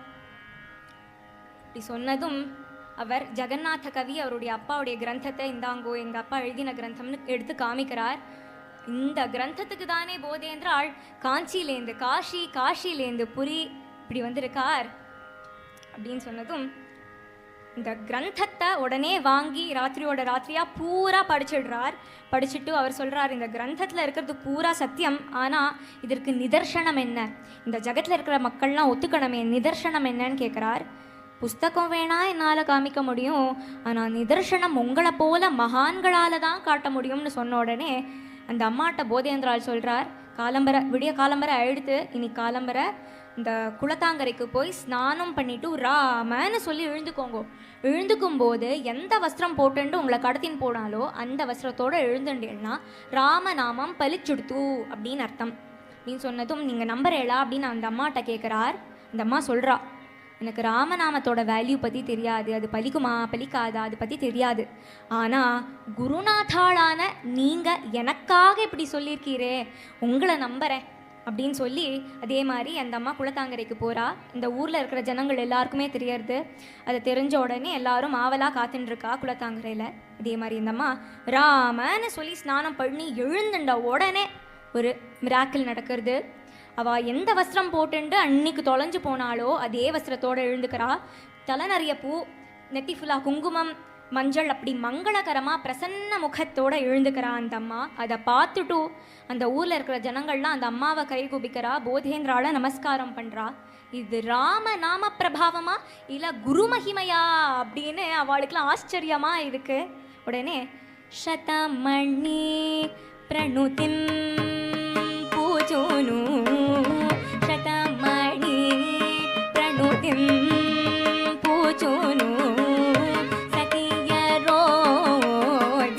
இப்படி சொன்னதும் அவர் ஜெகநாத கவி அவருடைய அப்பாவுடைய கிரந்தத்தை இந்தாங்கோ, எங்கள் அப்பா எழுதின கிரந்தம்னு எடுத்து காமிக்கிறார். இந்த கிரந்தத்துக்கு தானே போதேந்திராள் காஞ்சியிலேருந்து காஷிலேருந்து புரி இப்படி வந்திருக்கார் அப்படின்னு சொன்னதும் இந்த கிரந்தத்தை உடனே வாங்கி ராத்திரியாக பூரா படிச்சுட்டு அவர் சொல்கிறார், இந்த கிரந்தத்தில் இருக்கிறது பூரா சத்தியம், ஆனால் இதற்கு நிதர்சனம் என்ன, இந்த ஜகத்தில் இருக்கிற மக்கள்லாம் ஒத்துக்கணுமே, நிதர்சனம் என்னன்னு கேட்குறார். புஸ்தகம் வேணால் என்னால் காமிக்க முடியும், ஆனால் நிதர்சனம் உங்களை போல மகான்களால் தான் காட்ட முடியும்னு சொன்ன உடனே அந்த அம்மாட்ட போதேந்திராள் சொல்கிறார், விடிய காலம்பரை ஆயிடுத்து, இன்னைக்கு காலம்பரை இந்த குளத்தாங்கரைக்கு போய் ஸ்நானம் பண்ணிவிட்டு ராமன்னு சொல்லி எழுந்துக்கும் போது எந்த வஸ்திரம் போட்டுண்டு உங்களை கடத்தின் போனாலோ அந்த வஸ்திரத்தோடு எழுந்துண்டேன்னா ராமநாமம் பலிச்சுடுத்து அப்படின்னு அர்த்தம் அப்படின்னு சொன்னதும் நீங்கள் நம்புறேளா அப்படின்னு அந்த அம்மாட்ட கேட்குறார். அந்த அம்மா சொல்கிறா, எனக்கு ராமநாமத்தோட வேல்யூ பற்றி தெரியாது, அது பலிக்குமா பலிக்காதா அதை பற்றி தெரியாது. ஆனால் குருநாதாளான நீங்கள் எனக்காக இப்படி சொல்லியிருக்கீரே, உங்களை நம்புகிறேன் அப்படின்னு சொல்லி அதே மாதிரி அந்த அம்மா குளத்தாங்கரைக்கு போகிறா. இந்த ஊரில் இருக்கிற ஜனங்கள் எல்லாருக்குமே தெரியறது. அதை தெரிஞ்ச உடனே எல்லாரும் ஆவலாக காத்துட்டுருக்கா குளத்தாங்கரையில். அதே மாதிரி இந்த அம்மா ராமன்னு சொல்லி ஸ்நானம் பண்ணி எழுந்துண்ட உடனே ஒரு மிராக்கிள் நடக்கிறது. அவள் எந்த வஸ்திரம் போட்டுண்டு அன்னைக்கு தொலைஞ்சு போனாலோ அதே வஸ்திரத்தோடு எழுந்துக்கிறா. தலை நிறைய பூ, நெத்தி ஃபுல்லாக குங்குமம், மஞ்சள், அப்படி மங்களகரமாக பிரசன்ன முகத்தோடு எழுந்துக்கிறா அந்த அம்மா. அதை பார்த்துட்டு அந்த ஊரில் இருக்கிற ஜனங்கள்லாம் அந்த அம்மாவை கை குபிக்கிறா, போதேந்திரால நமஸ்காரம் பண்ணுறா. இது ராம நாம பிரபாவமா இல்லை குரு மகிமையா அப்படின்னு அவளுக்குலாம் ஆச்சரியமாக இருக்கு. உடனே சதமணி பிரணுதிம் பூஜோனு शतमणि प्रणुतिं पूजोनु सखियरो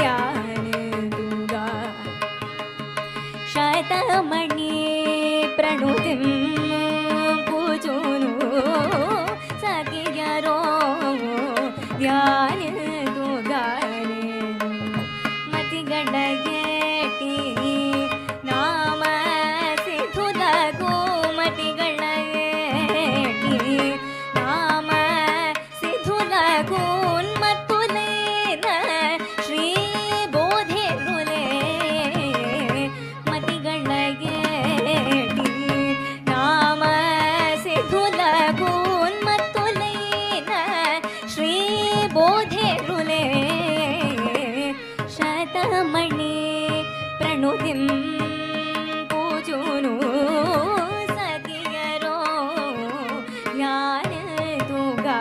ध्यान दूंगा। शतमणि प्रणुतिं पूजोनु सखियरो ध्यान दूंगा। मतिगडगेटी नाम प्रणुतिं पूजोनु सखियरो ध्यान दूंगा।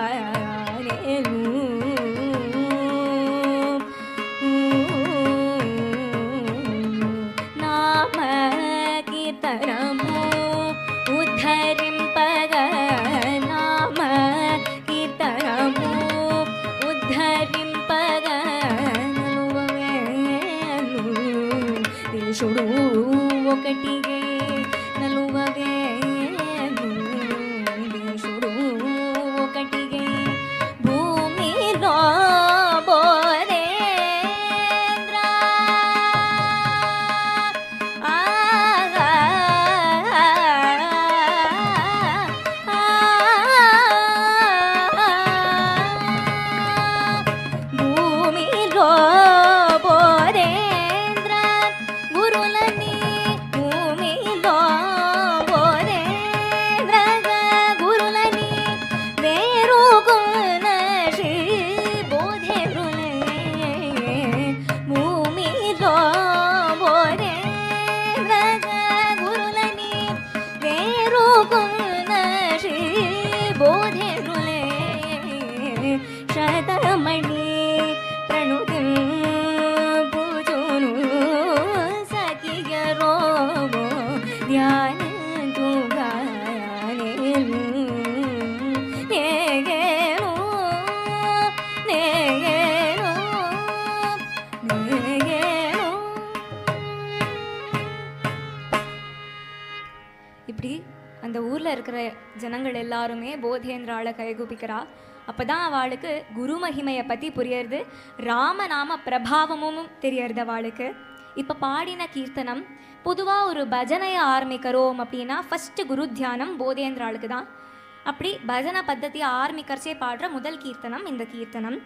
नाम कीर्तनमु उद्धरिंपग, नाम कीर्तनमु उद्धरिंपग శుడు ఒకటిగే నలువవేను శుడు ఒకటిగే భూమిలో బోధేంద్ర భూమిలో शतमणि प्रणुतिं पूजोनु सखियरो ध्यान दूंगा। இப்படி அந்த ஊரில் இருக்கிற ஜனங்கள் எல்லாருமே போதேந்திரால கைகூப்பிக்கிறா. அப்போ தான் அவளுக்கு குரு மகிமையை பற்றி புரியறது, ராமநாம பிரபாவமும் தெரியறது அவளுக்கு. இப்போ பாடின கீர்த்தனம் பொதுவாக ஒரு பஜனையை ஆரம்பிக்கிறோம் அப்படின்னா ஃபஸ்ட்டு குரு தியானம் போதேந்திராளுக்கு தான். அப்படி பஜனை பத்ததியை ஆரம்பிக்கிறச்சே பாடுற முதல் கீர்த்தனம் இந்த கீர்த்தனம்.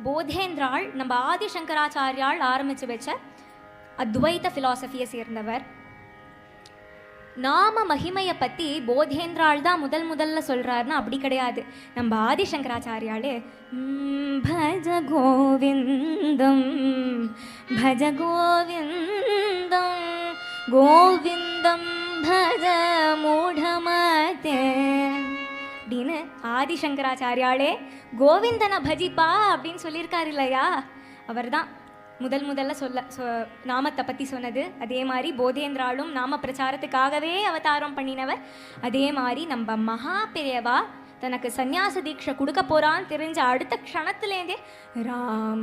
போதேந்திராள் நம்ம ஆதிசங்கராச்சாரியால் ஆரம்பித்து வச்ச அத்வைத ஃபிலாசபியை சேர்ந்தவர். நாம மகிமையை பற்றி போதேந்திராள் தான் முதல்ல சொல்கிறாருன்னா அப்படி கிடையாது. நம்ம ஆதிசங்கராச்சாரியாலே பஜ கோவிந்தம் பஜ கோவிந்தம் கோவிந்தம் பஜ மூடமதே அப்படின்னு ஆதிசங்கராச்சாரியாலே கோவிந்தனை பஜிப்பா அப்படின்னு சொல்லியிருக்காரு இல்லையா. அவர் தான் முதல்ல நாமத்தை பற்றி சொன்னது. அதே மாதிரி போதேந்திராளும் நாம பிரச்சாரத்துக்காகவே அவதாரம் பண்ணினவர். அதே மாதிரி நம்ம மகா பெரியவா தனக்கு சந்நியாச தீட்சை கொடுக்க போகிறான்னு தெரிஞ்ச அடுத்த க்ஷணத்துலேருந்தே ராம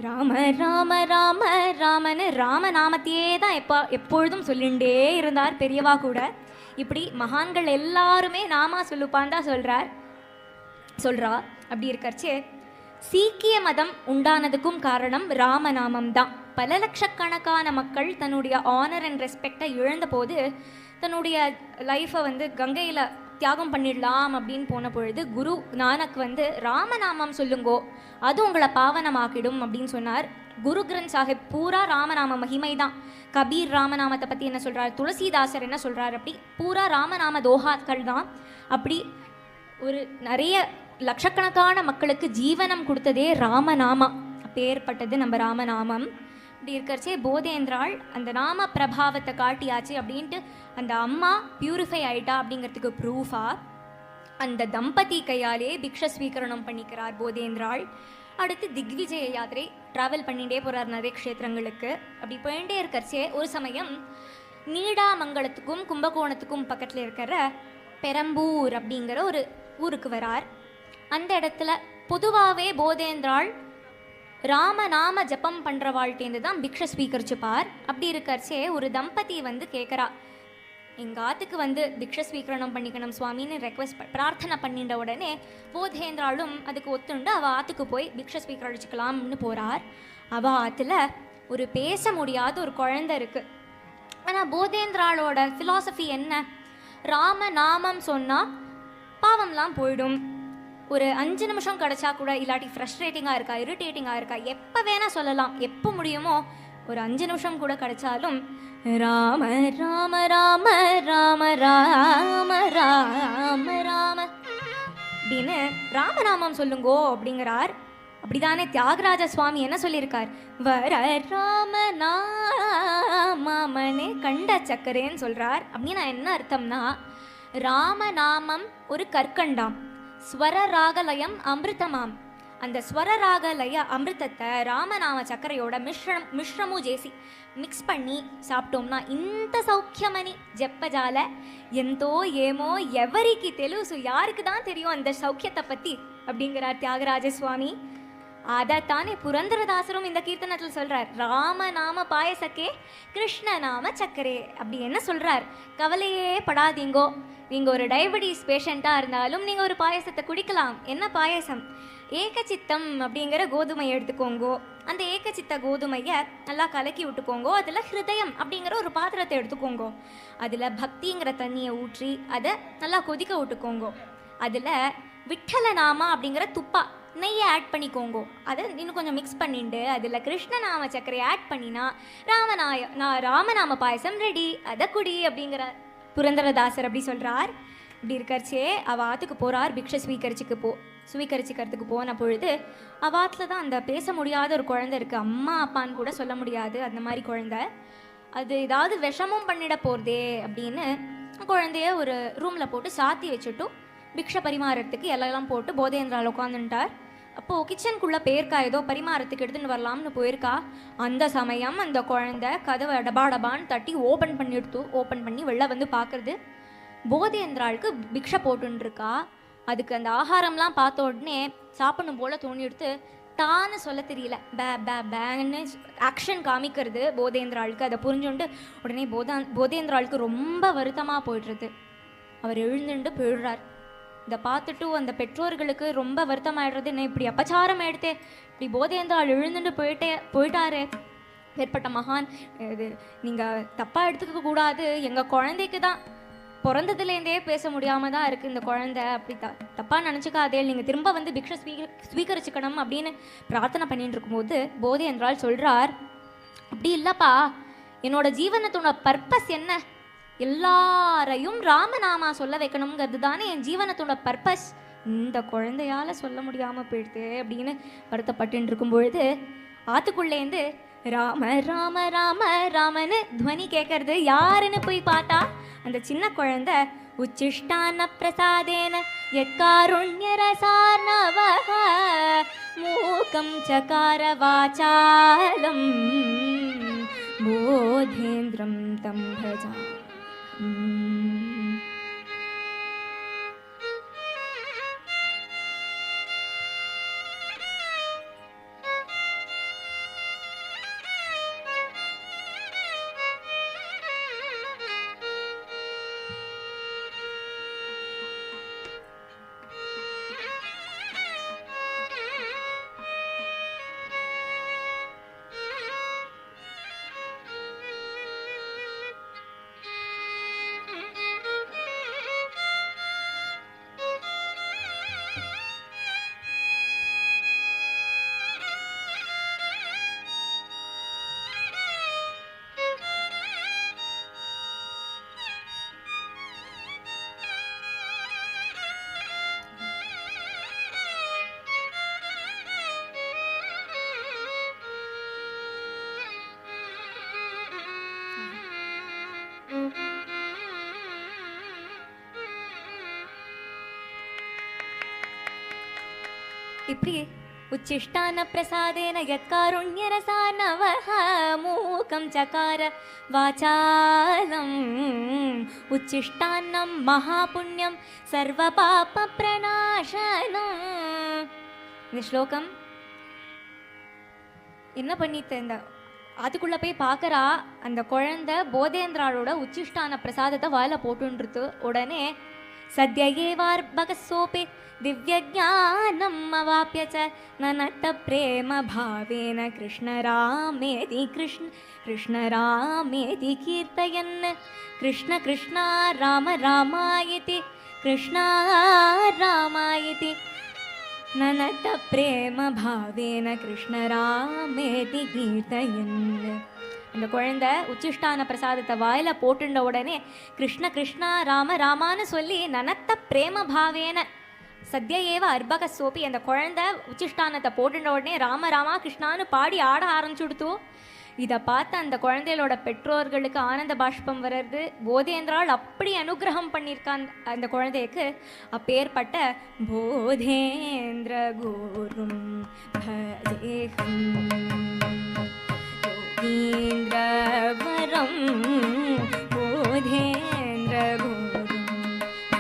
ராம ராம ராம ராமன்னு ராமநாமத்தையே தான் எப்பொழுதும் சொல்லிகிட்டே இருந்தார் பெரியவா கூட. இப்படி மகான்கள் எல்லாருமே நாமா சொல்லுப்பான் தான் சொல்றா. அப்படி இருக்கறச்சே சீக்கிய மதம் உண்டானதுக்கும் காரணம் ராமநாமம் தான். பல லட்சக்கணக்கான மக்கள் தன்னுடைய ஆனர் அண்ட் ரெஸ்பெக்டை இழந்த போது தன்னுடைய லைஃப்பை வந்து கங்கையில் தியாகம் பண்ணிடலாம் அப்படின்னு போன பொழுது குரு நானக் வந்து ராமநாமம் சொல்லுங்கோ, அது உங்களை பாவனமாக்கிடும் அப்படின்னு சொன்னார். குரு கிரந்த் சாஹிப் பூரா ராமநாம மகிமை தான். கபீர் ராமநாமத்தை பற்றி என்ன சொல்கிறார், துளசிதாசர் என்ன சொல்கிறார், அப்படி பூரா ராமநாம தோஹாக்கள் தான். அப்படி ஒரு நிறைய லட்சக்கணக்கான மக்களுக்கு ஜீவனம் கொடுத்ததே ராமநாமா. அப்பேற்பட்டது நம்ம ராமநாமம். இப்படி இருக்கிறச்சே போதேந்திராள் அந்த நாம பிரபாவத்தை காட்டியாச்சு அப்படின்ட்டு அந்த அம்மா பியூரிஃபை ஆயிட்டா அப்படிங்கிறதுக்கு ப்ரூஃபா அந்த தம்பதி கையாலே பிக்ஷ ஸ்வீகரணம் பண்ணிக்கிறார் போதேந்திராள். அடுத்து திக்விஜய யாத்திரை ட்ராவல் பண்ணிகிட்டே போகிறார் நிறைய க்ஷேத்திரங்களுக்கு. அப்படி போயிட்டே இருக்கிறச்சே ஒரு சமயம் நீடாமங்கலத்துக்கும் கும்பகோணத்துக்கும் பக்கத்தில் இருக்கிற பெரம்பூர் அப்படிங்கிற ஒரு ஊருக்கு வரார். அந்த இடத்துல பொதுவாகவே போதேந்திராள் ராமநாம ஜபம் பண்ணுற வாழ்க்கேந்து தான் பிக்ஷ ஸ்வீகரிச்சுப்பார். அப்படி இருக்கறச்சே ஒரு தம்பதி வந்து கேட்குறா, எங்கள் ஆத்துக்கு வந்து பிக்ஷ ஸ்வீகரணம் பண்ணிக்கணும் சுவாமின்னு பிரார்த்தனை பண்ணிட்ட உடனே போதேந்திராளும் அதுக்கு ஒத்துண்டு அவள் ஆற்றுக்கு போய் பிக்ஷ ஸ்வீகரிச்சுக்கலாம்னு போகிறார். அவள் ஆற்றுல ஒரு பேச முடியாத ஒரு குழந்தை இருக்குது. ஆனால் போதேந்திராளோட ஃபிலாசபி என்ன, ராமநாமம் சொன்னால் பாவம்லாம் போயிடும், ஒரு 5 நிமிஷம் கிடச்சா கூட, இல்லாட்டி ஃப்ரஸ்ட்ரேட்டிங்காக இருக்கா இரிட்டேட்டிங்காக இருக்கா எப்போ வேணால் சொல்லலாம், எப்போ முடியுமோ ஒரு 5 நிமிஷம் கூட கிடைச்சாலும் ராம ராம ராம ராம ராம ராம ராம அப்படின்னு ராமநாமம் சொல்லுங்கோ அப்படிங்கிறார். அப்படிதானே தியாகராஜ சுவாமி என்ன சொல்லியிருக்கார், வர ராம நாமனே கண்ட சக்கரேன்னு சொல்கிறார். அப்படின்னா என்ன அர்த்தம்னா, ராமநாமம் ஒரு கற்கண்டாம், ஸ்வரராகலயம் அமிர்தமாம். அந்த ஸ்வரராகலய அமிர்தத்தை ராமநாம சக்கரையோட மிஷ்ரமும் ஜேசி மிக்ஸ் பண்ணி சாப்பிட்டோம்னா இந்த சௌக்கியமணி ஜெப்பஜால எந்தோ ஏமோ எவரிக்கு தெலுசு, யாருக்கு தான் தெரியும் அந்த சௌக்கியத்தை பற்றி அப்படிங்கிறார் தியாகராஜ சுவாமி. அதைத்தானே புரந்தரதாசரும் இந்த கீர்த்தனத்தில் சொல்கிறார், ராமநாம பாயசக்கே கிருஷ்ணநாம சக்கரே. அப்படி என்ன சொல்கிறார், கவலையே படாதீங்கோ, நீங்கள் ஒரு டயபெட்டிஸ் பேஷண்ட்டாக இருந்தாலும் நீங்கள் ஒரு பாயசத்தை குடிக்கலாம். என்ன பாயசம், ஏகச்சித்தம் அப்படிங்கிற கோதுமையை எடுத்துக்கோங்கோ. அந்த ஏகச்சித்த கோதுமையை நல்லா கலக்கி விட்டுக்கோங்கோ. அதில் ஹிருதயம் அப்படிங்கிற ஒரு பாத்திரத்தை எடுத்துக்கோங்கோ. அதில் பக்திங்கிற தண்ணியை ஊற்றி அதை நல்லா கொதிக்க விட்டுக்கோங்கோ. அதில் விட்டல நாமா அப்படிங்கிற துப்பா நெய்யை ஆட் பண்ணிக்கோங்கோ. அதை இன்னும் கொஞ்சம் மிக்ஸ் பண்ணிட்டு அதில் கிருஷ்ணநாம சர்க்கரையை ஆட் பண்ணினா ராமநாம பாயசம் ரெடி, அதை குடி அப்படிங்கிற புரந்தரதாசர் அப்படி சொல்கிறார். இப்படி இருக்கறச்சே அவள் ஆற்றுக்கு போகிறார் பிக்ஷ ஸ்வீகரிச்சுக்கிறதுக்கு போன பொழுது அவாத்தில் தான் அந்த பேச முடியாத ஒரு குழந்தை இருக்குது. அம்மா அப்பான்னு கூட சொல்ல முடியாது அந்த மாதிரி குழந்தை. அது ஏதாவது விஷமும் பண்ணிட போகிறதே அப்படின்னு குழந்தைய ஒரு ரூமில் போட்டு சாத்தி வச்சுட்டும் பிக்ஷ பரிமாறத்துக்கு எல்லாம் போட்டு போதேந்திரால் உட்காந்துட்டார். அப்போது கிச்சனுக்குள்ளே போயிருக்கா, ஏதோ பரிமாறத்துக்கு எடுத்துன்னு வரலாம்னு போயிருக்கா. அந்த சமயம் அந்த குழந்தை கதவை டபான்னு தட்டி ஓப்பன் பண்ணி வெளில வந்து பார்க்குறது போதேந்திராளுக்கு பிக்ஷை போட்டுருக்கா. அதுக்கு அந்த ஆகாரம்லாம் பார்த்த உடனே சாப்பிடணும் போல் தோணி எடுத்து தான்னு சொல்ல தெரியல, பேன்னு ஆக்ஷன் காமிக்கிறது போதேந்திராளுக்கு. அதை புரிஞ்சுண்டு உடனே போதேந்திராளுக்கு ரொம்ப வருத்தமாக போய்டுறது. அவர் எழுந்துட்டு போயிடுறார். இதை பார்த்துட்டு அந்த பெற்றோர்களுக்கு ரொம்ப வருத்தமாயிடுறது, என்ன இப்படி அபச்சாரம் எடுத்தே, இப்படி போதேந்திராள் எழுந்துட்டு போயிட்டாரே, ஏற்பட்ட மகான் இது நீங்கள் தப்பாக எடுத்துக்க கூடாது, எங்கள் குழந்தைக்கு தான் பிறந்ததுலேருந்தே பேச முடியாமல் தான் இருக்குது இந்த குழந்தை, அப்படி தப்பாக நினச்சிக்காதே, நீங்கள் திரும்ப வந்து பிக்ஷ ஸ்வீகரிச்சுக்கணும் அப்படின்னு பிரார்த்தனை பண்ணிட்டு இருக்கும்போது போதேந்திராள் சொல்கிறார், அப்படி இல்லைப்பா, என்னோட ஜீவனத்தோட பர்பஸ் என்ன, எல்லாரையும் ராமநாமா சொல்ல வைக்கணுங்கிறது தானே என் ஜீவனத்தோட பர்பஸ், இந்த குழந்தையால் சொல்ல முடியாமல் போயிடுது அப்படின்னு வருத்தப்பட்டு இருக்கும் பொழுது ஆத்துக்குள்ளேருந்து ராம ராம ராம ராமன்னு துவனி கேட்கறது. யாருன்னு போய் பார்த்தா அந்த சின்ன குழந்தை உச்சிஷ்டான பிரசாதேன யத்காருண்யரசார்ணவஹ மூகம் சகார வாசாலம் போதேந்திரம் தம் பஜா. இப்படி உச்சிஷ்டான பிரசாதேன யத்காருண்யரசானவஹ மூகம் சகார வாசாலம் உச்சிஷ்டான்னம் மகாபுண்ணியம் சர்வ பாப பிரணாசனம். இந்த ஸ்லோகம் என்ன பண்ணிட்டு இந்த அதுக்குள்ளே போய் பார்க்குறா, அந்த குழந்தை போதேந்திராளோட உச்சிஷ்டான பிரசாதத்தை வாயில போட்டுன்றது. உடனே சத்யேவார்பகசோபி திவ்யஜானம் அவாப்ய ச நனட்ட பிரேம பாவேன கிருஷ்ணராமேதி கிருஷ்ணராமேதி கீர்த்தயன் கிருஷ்ண கிருஷ்ணா ராம ராமாயதி கிருஷ்ணா ராமாயதி நனட்ட பிரேம பாவேன கிருஷ்ணராமேதி கீர்த்தயன். அந்த குழந்தை உச்சிஷ்டான பிரசாதத்தை வாயில போட்டுண்ட உடனே கிருஷ்ண கிருஷ்ணா ராம ராமான்னு சொல்லி நனத்த பிரேம பாவேன சத்ய ஏவ அர்பக சோப்பி அந்த குழந்தை உச்சிஷ்டானத்தை போட்டுண்ட உடனே ராம ராமா கிருஷ்ணான்னு பாடி ஆட ஆரம்பிச்சுடுத்து. இதை பார்த்து அந்த குழந்தைகளோட பெற்றோர்களுக்கு ஆனந்த பாஷ்பம் வர்றது. போதேந்திராள் அப்படி அனுகிரகம் பண்ணியிருக்கான் அந்த குழந்தைக்கு. அப்பேற்பட்ட போதேந்திர குரும் பஜேகம் யோகீந்திரவரம் போதேந்திர குரும்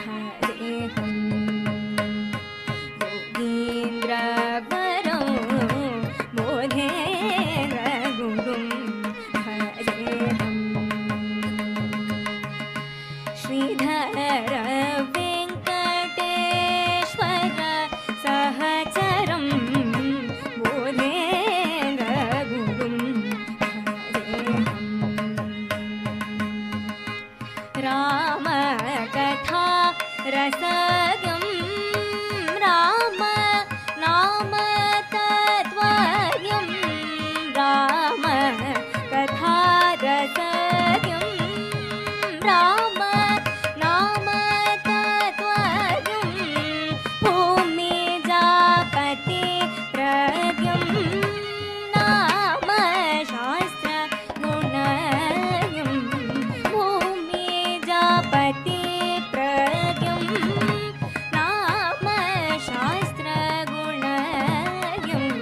பஜேகம் யோகீந்திரவரம் போதேந்திர குரும் பஜேகம் ஸ்ரீதர வெங்கடேஸ்வர சஹச்சரம் போதேந்திர குரும் ராம கதா ரசகம் ராம நாம தத்வயம் ராம கதா ரசகம் ராம நாம தத்வயம் பூமி ஜாபதி பிரத்யம் நாம சாஸ்திர குணயம் பூமி ஜாபதி பிரத்யம் நாம சாஸ்திர குணயம்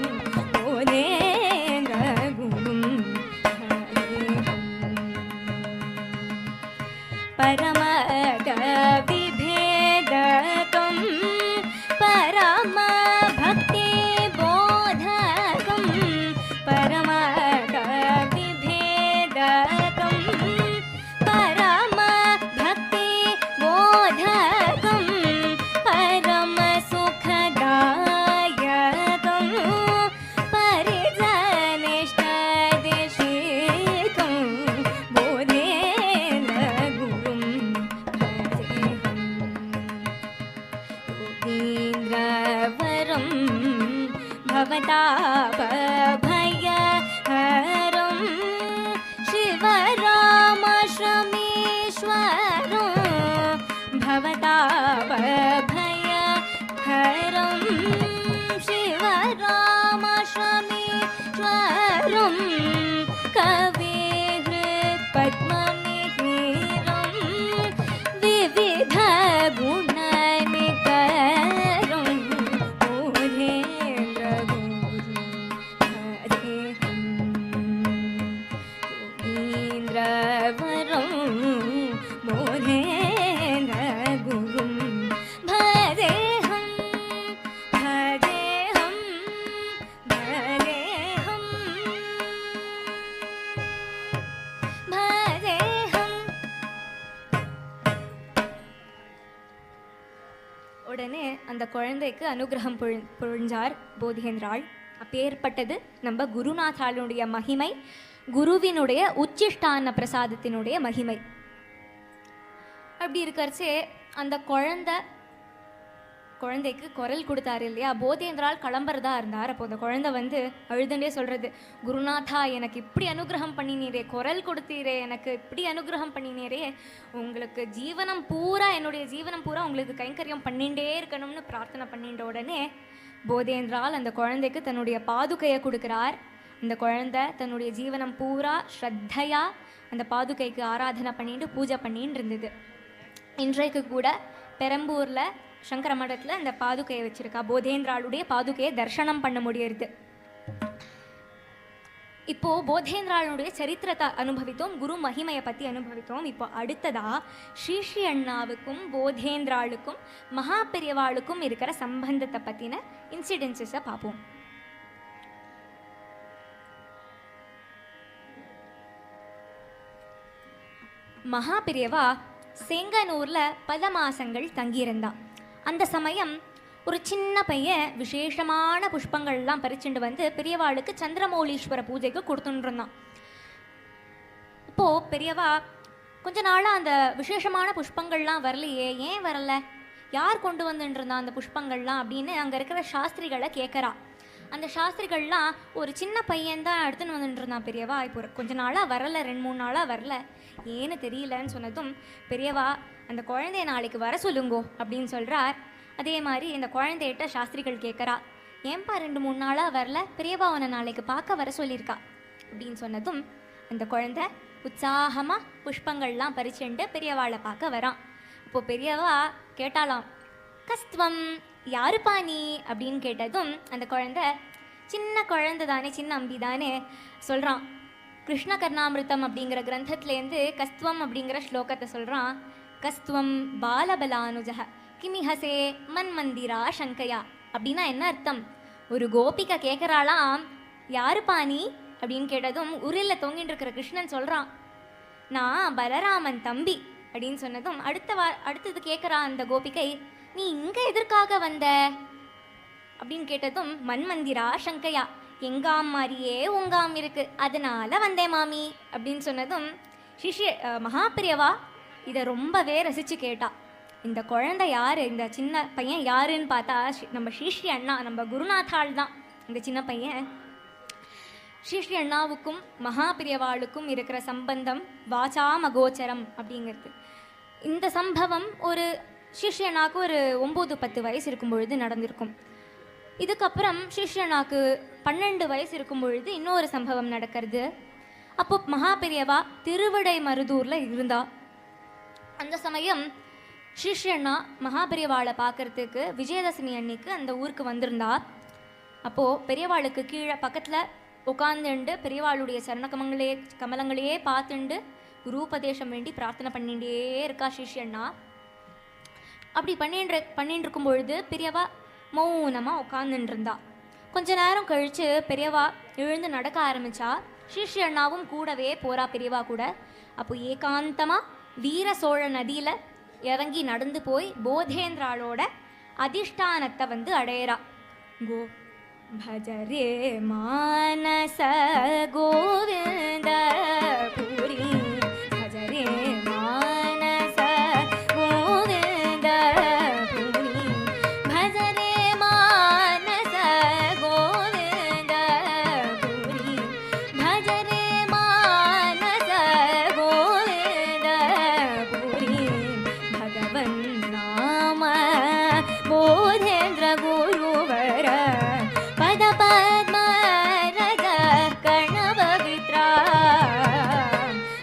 போதேந்திர குரும் பரமத விபேதகம் பரம பக்தி போதகம் பரமத விபேதகம் பரம பக்தி போதகம் பரம சுகதாயகம் பரிஜனிஷ்ட தேசிகம் போதேந்திர குரும் பஜேகம் யோகீந்திரவரம் பவதாபயஹரம் சிவராமஸ்ரமீஸ்வரம் பவதாபயஹரம் சிவராமஸ்ரமீஸ்வரம் கவிஹ்ருத் பத்மமிஹீரம் விவித குணநிகரம் போதேந்திர குரும் பஜேகம் யோகீந்திரவரம் போதேந்திர குரும் பஜேகம் பஜேகம் பஜேகம் பஜேகம். உடனே அந்த குழந்தைக்கு அனுகிரகம் பொழிஞ்சார் போதேந்திராள். அப்பேற்பட்டது நம்ம குருநாதாளுடைய மகிமை, குருவினுடைய உச்சிஷ்டான பிரசாதத்தினுடைய மகிமை. அப்படி இருக்கிறச்சே அந்த குழந்தைக்கு குரல் கொடுத்தாரு இல்லையா, போதேந்திரால் கிளம்புறதா இருந்தார். அப்போ அந்த குழந்தை வந்து அழுதுண்டே சொல்கிறது, குருநாதா எனக்கு இப்படி அனுகிரகம் பண்ணினீரே, குரல் கொடுத்தீரே, எனக்கு இப்படி அனுகிரகம் பண்ணினீரே, உங்களுக்கு ஜீவனம் பூரா என்னுடைய ஜீவனம் பூரா உங்களுக்கு கைங்கரியம் பண்ணிகிட்டே இருக்கணும்னு பிரார்த்தனை பண்ணிட்ட உடனே போதேந்திரால் அந்த குழந்தைக்கு தன்னுடைய பாதுகையை கொடுக்குறார். அந்த குழந்தை தன்னுடைய ஜீவனம் பூரா ஸ்ரத்தையாக அந்த பாதுகைக்கு ஆராதனை பண்ணிட்டு பூஜை பண்ணின்னு இருந்தது. இன்றைக்கு கூட பெரம்பூரில் சங்கர மடத்தில் அந்த பாதுகையை வச்சிருக்கா. போதேந்திராளுடைய பாதுகையை தரிசனம் பண்ண முடியுது. இப்போ போதேந்திராளுடைய சரித்திரத்தை அனுபவித்தோம், குரு மகிமையை பற்றி அனுபவித்தோம். இப்போ அடுத்ததா ஸ்ரீ அண்ணாவுக்கும் போதேந்திராளுக்கும் மகா பெரியவாளுக்கும் இருக்கிற சம்பந்தத்தை பற்றின இன்சிடென்சஸை பார்ப்போம். மகா பெரியவா செங்கனூரில் பல மாசங்கள் தங்கியிருந்தா. அந்த சமயம் ஒரு சின்ன பையன் விசேஷமான புஷ்பங்கள்லாம் பறிச்சுட்டு வந்து பெரியவாளுக்கு சந்திரமௌலீஸ்வர பூஜைக்கு கொடுத்துட்டு இருந்தான். இப்போது பெரியவா கொஞ்ச நாளாக அந்த விசேஷமான புஷ்பங்கள்லாம் வரலையே, ஏன் வரல, யார் கொண்டு வந்துட்டு இருந்தா அந்த புஷ்பங்கள்லாம் அப்படின்னு அங்கே இருக்கிற சாஸ்திரிகளை கேட்குறா. அந்த சாஸ்திரிகள்லாம் ஒரு சின்ன பையன்தான் எடுத்துன்னு வந்துட்டு இருந்தான் பெரியவா, இப்போ கொஞ்ச நாளாக வரலை, 2-3 நாளாக வரல, ஏன்னு தெரியலன்னு சொன்னதும் பெரியவா அந்த குழந்தைய நாளைக்கு வர சொல்லுங்கோ அப்படின்னு சொல்கிறார். அதே மாதிரி இந்த குழந்தையிட்ட சாஸ்திரிகள் கேட்குறா, ஏன்பா 2-3 நாளாக வரல, பெரியவா அவனை நாளைக்கு பார்க்க வர சொல்லியிருக்கா அப்படின்னு சொன்னதும் அந்த குழந்தை உற்சாகமாக புஷ்பங்கள்லாம் பறிச்சுண்டு பெரியவாளை பார்க்க வரான். இப்போது பெரியவா கேட்டாலாம், கஸ்துவம், யாருப்பா நீ அப்படின்னு கேட்டதும் அந்த குழந்தை சின்ன குழந்தை தானே, சின்ன அம்பி தானே சொல்கிறான். கிருஷ்ண கர்ணாமிருத்தம் அப்படிங்கிற கிரந்தத்துலேருந்து கஸ்துவம் அப்படிங்கிற ஸ்லோகத்தை சொல்கிறான். கஸ்துவம் பாலபலானுஜக கிமிஹசே மன்மந்திரா சங்கையா அப்படின்னா என்ன அர்த்தம்? ஒரு கோபிகை கேட்குறாளாம், யாருப்பா நீ அப்படின்னு கேட்டதும் உரியில் தொங்கிட்டு இருக்கிற கிருஷ்ணன் சொல்கிறான், நான் பலராமன் தம்பி அப்படின்னு சொன்னதும் அடுத்தது கேட்குறா அந்த கோபிகை, நீ இங்கே எதற்காக வந்த அப்படின்னு கேட்டதும் மன்மந்திரா சங்கையா, எங்காம் மாதிரியே உங்காம் இருக்கு, அதனால வந்தேன் மாமி அப்படின்னு சொன்னதும் மகாபிரியவா இதை ரொம்பவே ரசித்து கேட்டா. இந்த குழந்தை யார், இந்த சின்ன பையன் யாருன்னு பார்த்தா நம்ம ஸ்ரீ அண்ணா, நம்ம குருநாத்தாள் தான் இந்த சின்ன பையன். ஸ்ரீ அண்ணாவுக்கும் மகாபிரியவாளுக்கும் இருக்கிற சம்பந்தம் வாசாமகோச்சரம் அப்படிங்கிறது. இந்த சம்பவம் ஒரு ஸ்ரீ அண்ணாவுக்கு ஒரு 9-10 வயசு இருக்கும் பொழுது நடந்திருக்கும். இதுக்கப்புறம் ஸ்ரீ அண்ணாவுக்கு 12 வயசு இருக்கும் பொழுது இன்னொரு சம்பவம் நடக்கிறது. அப்போ மகாபெரியவா திருவிடை மருதூரில் இருந்தா. அந்த சமயம் ஸ்ரீ அண்ணா மகாபெரியவாளை பார்க்கறதுக்கு விஜயதசமி அன்னைக்கு அந்த ஊருக்கு வந்திருந்தா. அப்போது பெரியவாளுக்கு கீழே பக்கத்தில் உட்காந்துண்டு பெரியவாளுடைய கமலங்களையே பார்த்துண்டு குருபதேசம் வேண்டி பிரார்த்தனை பண்ணிகிட்டே இருக்கா ஸ்ரீ அண்ணா. அப்படி பண்ணிட்டு இருக்கும் பொழுது பெரியவா மௌனமாக உட்காந்துட்டு இருந்தா. கொஞ்ச நேரம் கழித்து பெரியவா எழுந்து நடக்க ஆரம்பித்தா. ஸ்ரீ அண்ணாவும் கூடவே போகிறா பெரியவா கூட. அப்போ ஏகாந்தமாக வீர சோழ நதியில் இறங்கி நடந்து போய் போதேந்திராளோட அதிஷ்டானத்தை வந்து அடையிறா. கோ பஜரே மானச கோவிந்த பூரி, பஜரே மானச கோவிந்த பூரி, பஜரே மானச கோவிந்த பூரி, பஜரே மானச கோவிந்த பூரி, பகவன் நாம போதேந்திர குருவர பத பத்ம ரஜ கணபவித்ரா,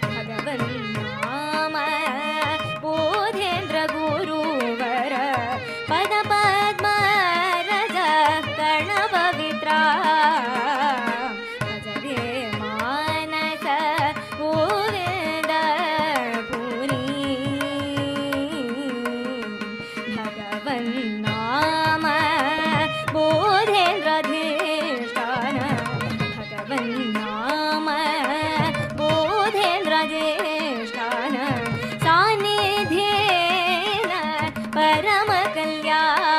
பகவன் நாம போதேந்திர குருவர பத பத்ம ரஜ கணபவித்ரா, பஜரே மானச கோவிந்த பூரி, பகவன் நாம போதேந்திராதீஷ்டான, பகவன் நாம போதேந்திராதீஷ்டான, சாநித்யேன பரம கல்யாண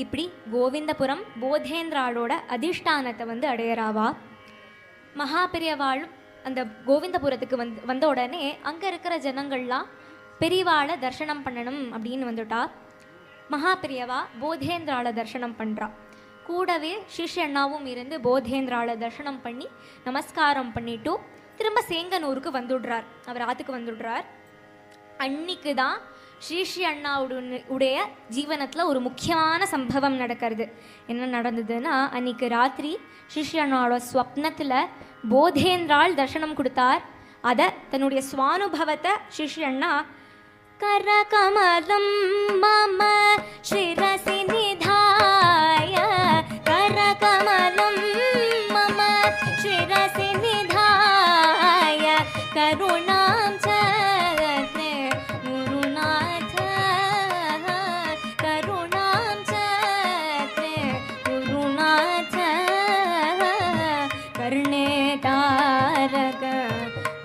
இப்படி கோவிந்தபுரம் போதேந்திராளோட அதிஷ்டானத்தை வந்து அடையறாவா. மகாபெரியவாளும் அந்த கோவிந்தபுரத்துக்கு வந்த உடனே அங்கே இருக்கிற ஜனங்கள்லாம் பெரியவாளை தரிசனம் பண்ணணும் அப்படின்னு வந்துட்டா. மகாபெரியவா போதேந்திராளை தரிசனம் பண்ணுறா. கூடவே சிஷ்யண்ணாவும் இருந்து போதேந்திராளை தரிசனம் பண்ணி நமஸ்காரம் பண்ணிட்டு திரும்ப சேங்கனூருக்கு வந்துடுறார். அவர் ஆத்துக்கு வந்துடுறார். அன்னைக்கு தான் ஸ்ரீ அண்ணாவுடைய ஜீவனத்தில் ஒரு முக்கியமான சம்பவம் நடக்கிறது. என்ன நடந்ததுன்னா, அன்னைக்கு ராத்திரி ஸ்ரீ அண்ணாவோட ஸ்வப்னத்தில் போதேந்திராள் தர்சனம் கொடுத்தார். அதை தன்னுடைய சுவானுபவத்தை ஸ்ரீ அண்ணா கரகமலம் மம சிரசி நிதாய கரகமலம் மம சிரசி நிதாய கருணாம் சத்ரே குருநாத கருணாம் சத்ரே குருநாத கர்ணே தாரக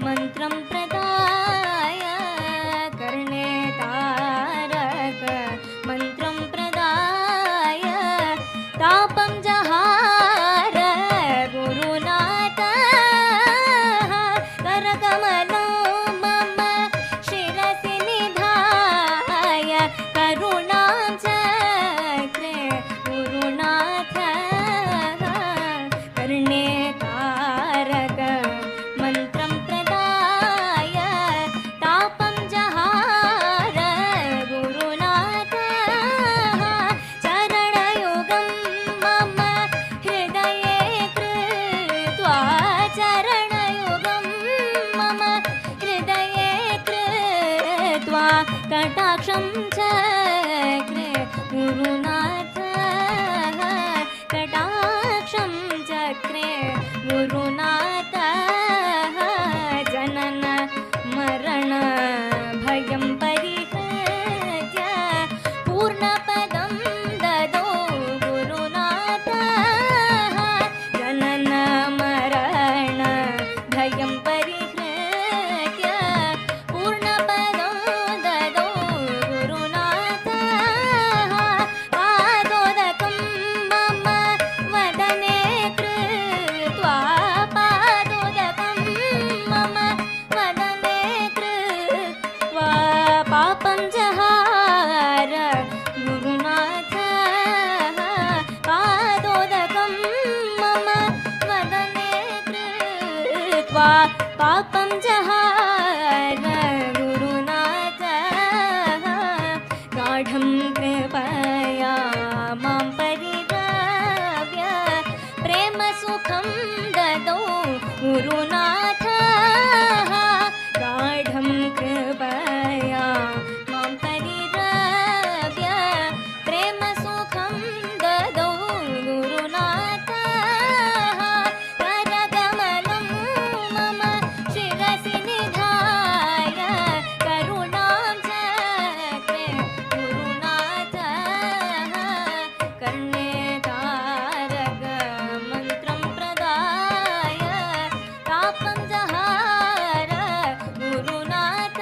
மந்திரம் பிரதாய கர்ணே தாரக மந்திரம் பிரதாய தாபம் ஜஹார குருநாத கரகமலோ மம சிரசி நிதாய கருணாம் சக்ரே குருநாத கர்ணே தாரக மந்திரம் பிரதாய தாபம் ஜஹார குருநாத சரணயுகம் மம ஹிருதயே கிருத்வா சரணயுகம் மம ஹிருதயே கிருத்வா கடாட்சம் சக்ரே குருநாத கடாட்சம் சக்ரே குருநாத ஜனன மரண பயம் பரிஹ்ய பூர்ணபதம் ததோ குருநாத ஜனன மரண பயம் பரிஹ்ய பூர்ணபதம் ததோ குருநாத பாதோதகம் மம வதனே கிருத்வா பாதோதகம் மம வதனே கிருத்வா பாபம் ஜஹார குருநாத பாதோதகம் மம வதனே கிருத்வா பாபம் ஜஹார குருநாத गाढं कृपया मां परिरव्य प्रेमसुखं ददौ गुरुनाथ गाढं कृपया मां परिरव्य प्रेमसुखं ददौ गुरुनाथ करकमलं मम शिरसि निधाय करुणां चक्रे गुरुनाथ कर्णे तारक मन्त्रं प्रदाय तापं जहार गुरुनाथ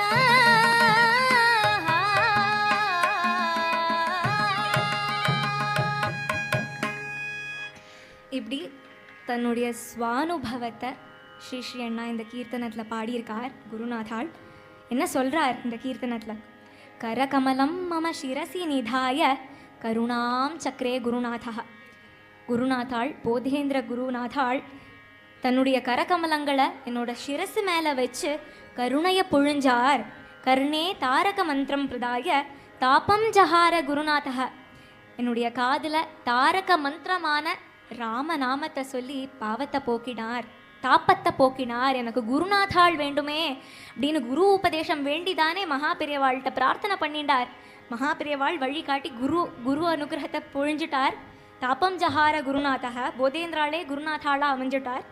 இப்படி தன்னுடைய ஸ்வானுபவத்தை ஸ்ரீ அண்ணா இந்த கீர்த்தனத்தில் பாடியிருக்கார். குருநாதாள் என்ன சொல்கிறார் இந்த கீர்த்தனத்தில்? கரகமலம் மம சிரசி நிதாய கருணாம் சக்ரே குருநாதா. குருநாதாள் போதேந்திர குருநாதாள் தன்னுடைய கரகமலங்களை என்னோட சிரசு மேலே வச்சு கருணையை பொழிஞ்சார். கர்ணே தாரக மந்திரம் பிரதாய தாபம் ஜஹார குருநாதா. என்னுடைய காதில் தாரக மந்திரமான ராமநாமத்தை சொல்லி பாவத்தை போக்கினார், தாப்பத்தை போக்கினார். எனக்கு குருநாதாள் வேண்டுமே அப்படின்னு குரு உபதேசம் வேண்டிதானே மகாபெரியவாள்கிட்ட பிரார்த்தனை பண்ணிட்டார். மகாபெரியவாள் வழி காட்டி குரு அனுகிரகத்தை பொழிஞ்சிட்டார். தாப்பம் ஜஹார குருநாதா, போதேந்திராளே குருநாதாளா அமைஞ்சிட்டார்.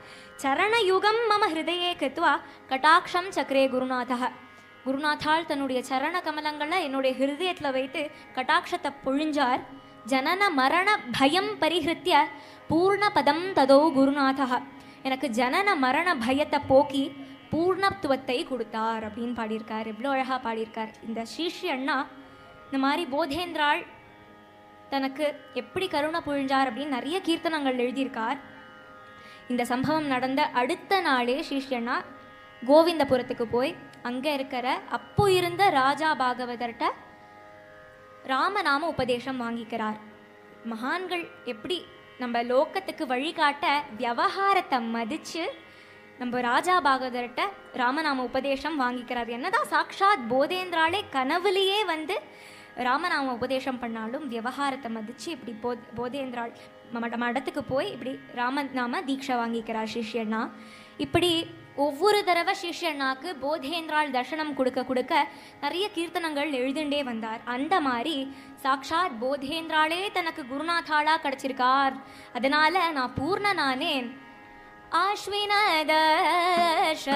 சரணயுகம் மம ஹிருதயே கிருத்வா கடாட்சம் சக்ரே குருநாதா. குருநாதாள் தன்னுடைய சரண கமலங்களை என்னுடைய ஹிருதயத்தில் வைத்து கடாட்சத்தை பொழிஞ்சார். ஜனன மரண பயம் பரிஹிருத்திய பூர்ணபதம் ததோ குருநாதா. எனக்கு ஜனன மரண பயத்தை போக்கி பூர்ணத்துவத்தை கொடுத்தார் அப்படின்னு பாடியிருக்கார். எவ்வளோ அழகாக பாடியிருக்கார். இந்த ஸ்ரீ அண்ணா இந்த மாதிரி போதேந்திராள் தனக்கு எப்படி கருணை புழிஞ்சார் அப்படின்னு நிறைய கீர்த்தனங்கள் எழுதியிருக்கார். இந்த சம்பவம் நடந்த அடுத்த நாளே சிஷ்யண்ணா கோவிந்தபுரத்துக்கு போய் அங்கே இருக்கிற அப்போ இருந்த ராஜா பாகவதர்கிட்ட ராமநாம உபதேசம் வாங்கிக்கிறார். மகான்கள் எப்படி நம்ம லோக்கத்துக்கு வழிகாட்ட விவகாரத்தை மதித்து நம்ம ராஜா பாகவதர்கிட்ட ராமநாம உபதேசம் வாங்கிக்கிறார். என்னதான் சாக்ஷாத் போதேந்திராலே கனவுலேயே வந்து ராமநாம உபதேசம் பண்ணாலும் விவகாரத்தை மதித்து இப்படி போதேந்திராள் மடத்துக்கு போய் இப்படி ராமநாம தீட்சை வாங்கிக்கிறார் சிஷ்யண்ணா. இப்படி ஒவ்வொரு தடவை சிஷ்யண்ணாக்கு போதேந்திராள் தர்சனம் கொடுக்க கொடுக்க நிறைய கீர்த்தனங்கள் எழுதுண்டே வந்தார். அந்த மாதிரி சாக்ஷாத் போதேந்திராளே தனக்கு குருநாதாளா கிடைச்சிருக்கார். அதனால நான் பூர்ணனானேன். ஆஸ்வினதர்ஷ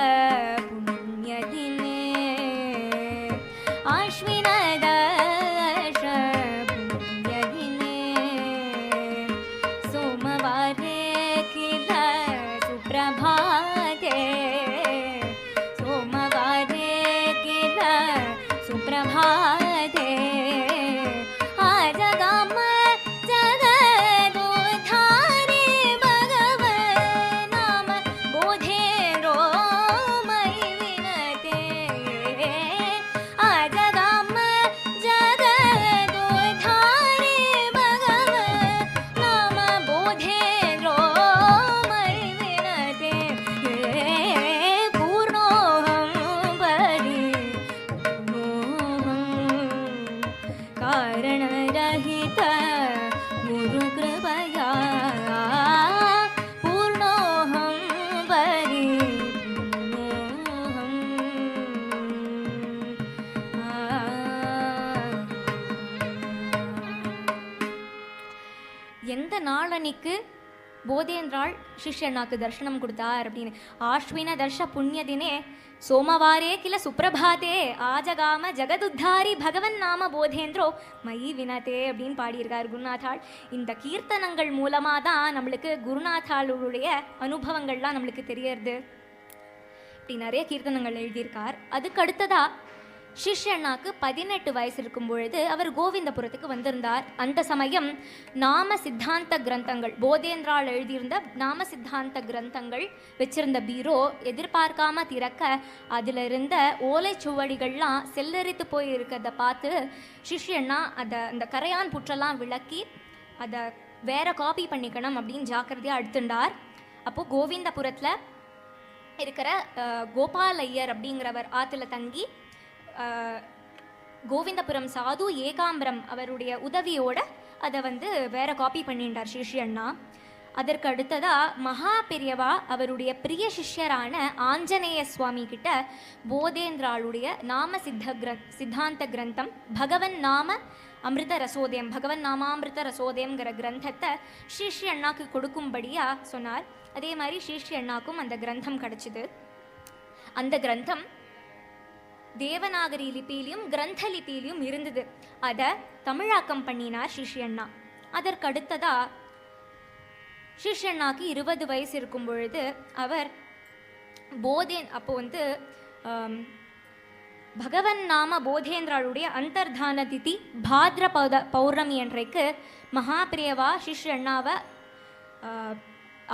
புண்ணியதினே ஆஸ்வினதர்ஷ புண்ணியதினே சோமவாரே கில சுப்ரபாதே சோமவாரே கில சுப்ரபாதே ஆஜகாம ஜகதோத்தாரி பகவன் நாம போதேந்திரோ மயி வினதே ஆஜகாம ஜகதோத்தாரி பகவன் நாம போதேந்திரோ மயி வினதே பூர்ணோஹம் பரி कारणरहित गुरुकृपया पूर्णोऽहं परिपूर्णोऽहम् எந்த நாளன்னைக்கு போதேந்திராள் சிஷ்யண்ணாக்கு தர்சனம் கொடுத்தார் அப்படின்னு ஆஸ்வின தர்ஷ புண்ணியதினே சோமவாரே கில சுப்ரபாதே ஆஜகாம ஜெகதுத்தாரி பகவன் நாம போதேந்திரோ மயி வினதே அப்படின்னு பாடியிருக்கார் குருநாதாள். இந்த கீர்த்தனங்கள் மூலமாக தான் நம்மளுக்கு குருநாதாளுடைய அனுபவங்கள்லாம் நம்மளுக்கு தெரியறது. இப்படி நிறைய கீர்த்தனங்கள் எழுதியிருக்கார். அதுக்கு அடுத்ததா சிஷ்யண்ணாக்கு 18 வயசு இருக்கும் பொழுது அவர் கோவிந்தபுரத்துக்கு வந்திருந்தார். அந்த சமயம் நாம சித்தாந்த கிரந்தங்கள் போதேந்திராள் எழுதியிருந்த நாம சித்தாந்த கிரந்தங்கள் வச்சிருந்த பீரோ எதிர்பார்க்காம திறக்க அதில் இருந்த ஓலைச்சுவடிகள்லாம் செல்லரித்து போய் இருக்கிறத பார்த்து சிஷ்யண்ணா அந்த கரையான் புற்றெல்லாம் விளக்கி அதை வேற காப்பி பண்ணிக்கணும் அப்படின்னு ஜாக்கிரதையாக எடுத்துட்டார். அப்போது கோவிந்தபுரத்தில் இருக்கிற கோபாலையர் அப்படிங்கிறவர் ஆற்றுல தங்கி கோவிந்தபுரம் சாது ஏகாம்பரம் அவருடைய உதவியோட அதை வந்து வேற காப்பி பண்ணிட்டார் சிஷ்யண்ணா. அதற்கு அடுத்ததா மகா பெரியவா அவருடைய பிரிய சிஷ்யரான ஆஞ்சநேய சுவாமி கிட்ட போதேந்திராளுடைய நாம சித்தாந்த கிரந்தம் பகவன் நாம அமிர்த ரசோதயம் பகவன் நாமாமிருத ரசோதயம்ங்கிற கிரந்தத்தை சிஷ்யண்ணாக்கு கொடுக்கும்படியா சொன்னார். அதே மாதிரி சிஷ்யண்ணாக்கும் அந்த கிரந்தம் கிடைச்சிது. அந்த கிரந்தம் தேவநாகரி லிபியிலையும் கிரந்த லிபியிலையும் இருந்தது. அதை தமிழாக்கம் பண்ணினார் சிஷ்யண்ணா. அதற்கு அடுத்ததா சிஷ்யண்ணாக்கு 20 வயசு இருக்கும் பொழுது அவர் அப்போ வந்து பகவன் நாம போதேந்திராளுடைய அந்தர்தான திதி பாத்ர பௌர்ணமி அன்றைக்கு மகாபிரியவா சிஷ்யண்ணாவை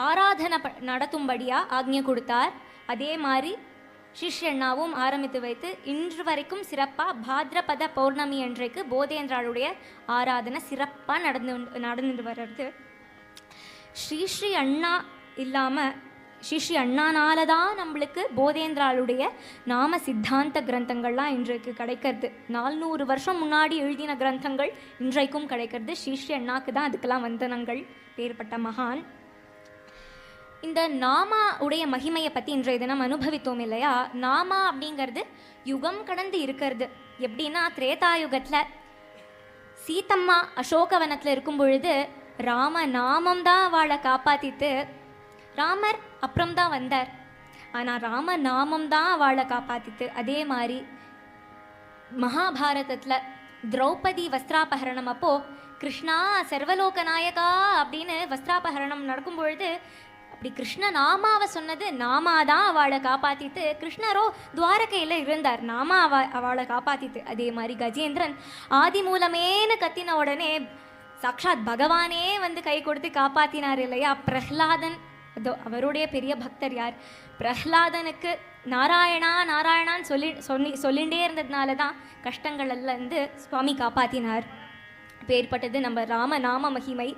ஆராதனை நடத்தும்படியாக ஆக்ஞை கொடுத்தார். அதே மாதிரி சிஷ்யண்ணாவும் ஆரம்பித்து வைத்து இன்று வரைக்கும் சிறப்பாக பாத்ரபத பௌர்ணமி அன்றைக்கு போதேந்திராளுடைய ஆராதனை சிறப்பாக நடந்துட்டு வர்றது. ஸ்ரீ அண்ணா இல்லாமல் ஸ்ரீ அண்ணானால தான் நம்மளுக்கு போதேந்திராளுடைய நாம சித்தாந்த கிரந்தங்கள்லாம் இன்றைக்கு கிடைக்கிறது. 400 வருஷம் முன்னாடி எழுதின கிரந்தங்கள் இன்றைக்கும் கிடைக்கிறது. ஸ்ரீ அண்ணாக்கு தான் அதுக்கெல்லாம் வந்தனங்கள். பேர்பட்ட மகான். இந்த நாமா உடைய மகிமையை பற்றி இன்றைய தினம் அனுபவித்தோம் இல்லையா? நாமா அப்படிங்கிறது யுகம் கடந்து இருக்கிறது. எப்படின்னா திரேதாயுகத்தில் சீதம்மா அசோகவனத்தில் இருக்கும் பொழுது ராம நாமம் தான் அவளை காப்பாற்றிட்டு ராமர் அப்புறம்தான் வந்தார். ஆனால் ராம நாமம் தான் அவளை காப்பாற்றிட்டு அதே மாதிரி மகாபாரதத்தில் திரௌபதி வஸ்திராபகரணம் அப்போது கிருஷ்ணா சர்வலோக நாயகா அப்படின்னு வஸ்திராபகரணம் நடக்கும் பொழுது அப்படி கிருஷ்ண நாமாவை சொன்னது நாமாதான் அவளை காப்பாற்றிட்டு கிருஷ்ணரோ துவாரகையில் இருந்தார். நாமா அவளை காப்பாற்றிட்டு அதே மாதிரி கஜேந்திரன் ஆதி மூலமேனு கத்தின உடனே சாக்ஷாத் பகவானே வந்து கை கொடுத்து காப்பாத்தினார் இல்லையா பிரஹ்லாதன். அதோ அவருடைய பெரிய பக்தர் யார்? பிரஹ்லாதனுக்கு நாராயணா நாராயணான்னு சொல்லிகிட்டே இருந்ததுனால தான் கஷ்டங்கள் எல்லாம் இருந்து சுவாமி காப்பாத்தினார். பேர்பட்டது நம்ம ராமநாம மகிமை.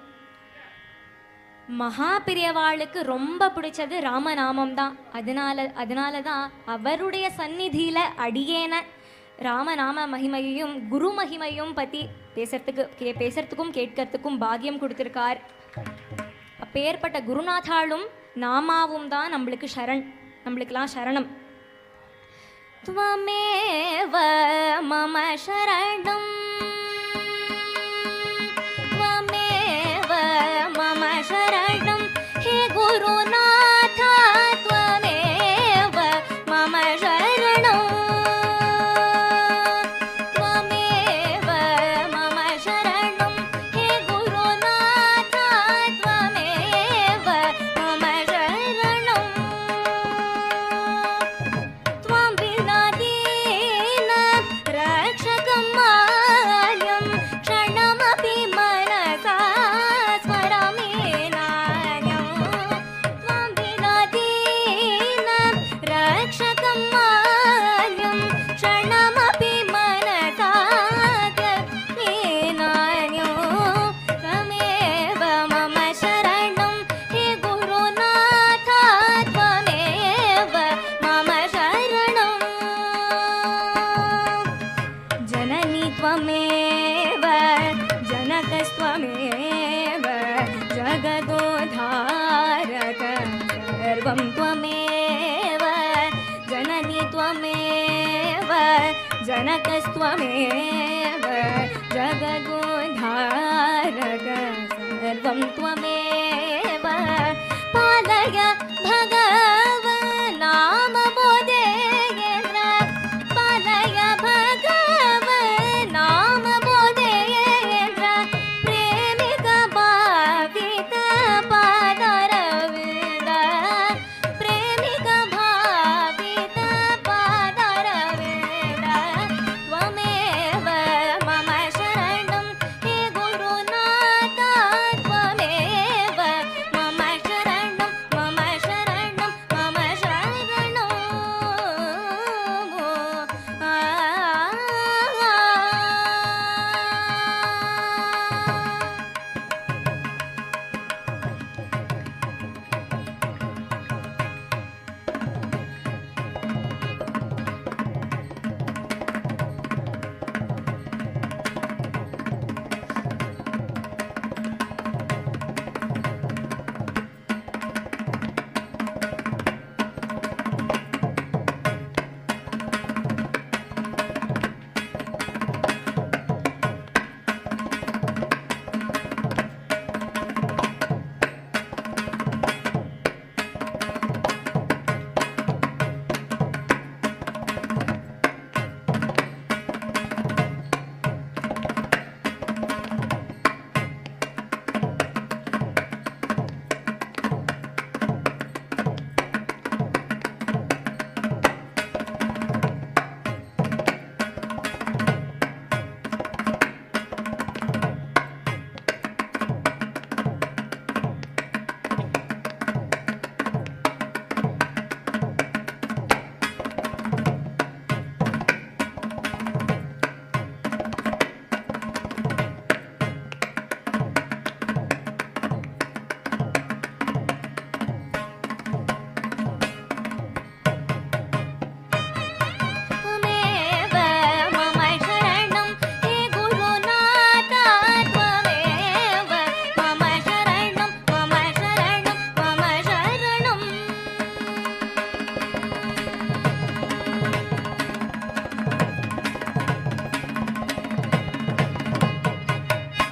மகா பெரியவாளுக்கு ரொம்ப பிடிச்சது ராமநாமம் தான். அதனால தான் அவருடைய சந்நிதியில அடியேன ராமநாம மகிமையையும் குரு மகிமையும் பற்றி பேசுறதுக்கும் கேட்கறதுக்கும் பாக்கியம் கொடுத்துருக்கார். அப்பேற்பட்ட குருநாதாளும் நாமாவும் தான் நம்மளுக்கெல்லாம் சரணம். துவமேவ மம சரணம் துவமேவ மம சரணம் ஹே குருநாதா துவமேவ மம சரணம் துவமேவ மம சரணம் ஹே குருநாதா துவமேவ மம சரணம் துவம் வினா தீன ரக்ஷகம் மாயம் க்ஷணமபி மனசா ஸ்மராமி நாயம் துவம் வினா தீன ரக்ஷகம் மாயம் க்ஷணமபி மனசா ஸ்மராமி நாயம் त्वमेव मम शरणं हे गुरुनाथ त्वमेव मम शरणं जननी त्वमेव जनकस्त्वमेव जगदोद्धारक सर्वं त्वमेव जननी त्वमेव जनकस्त्वमेव जगदोद्धारक सर्वं त्वमेव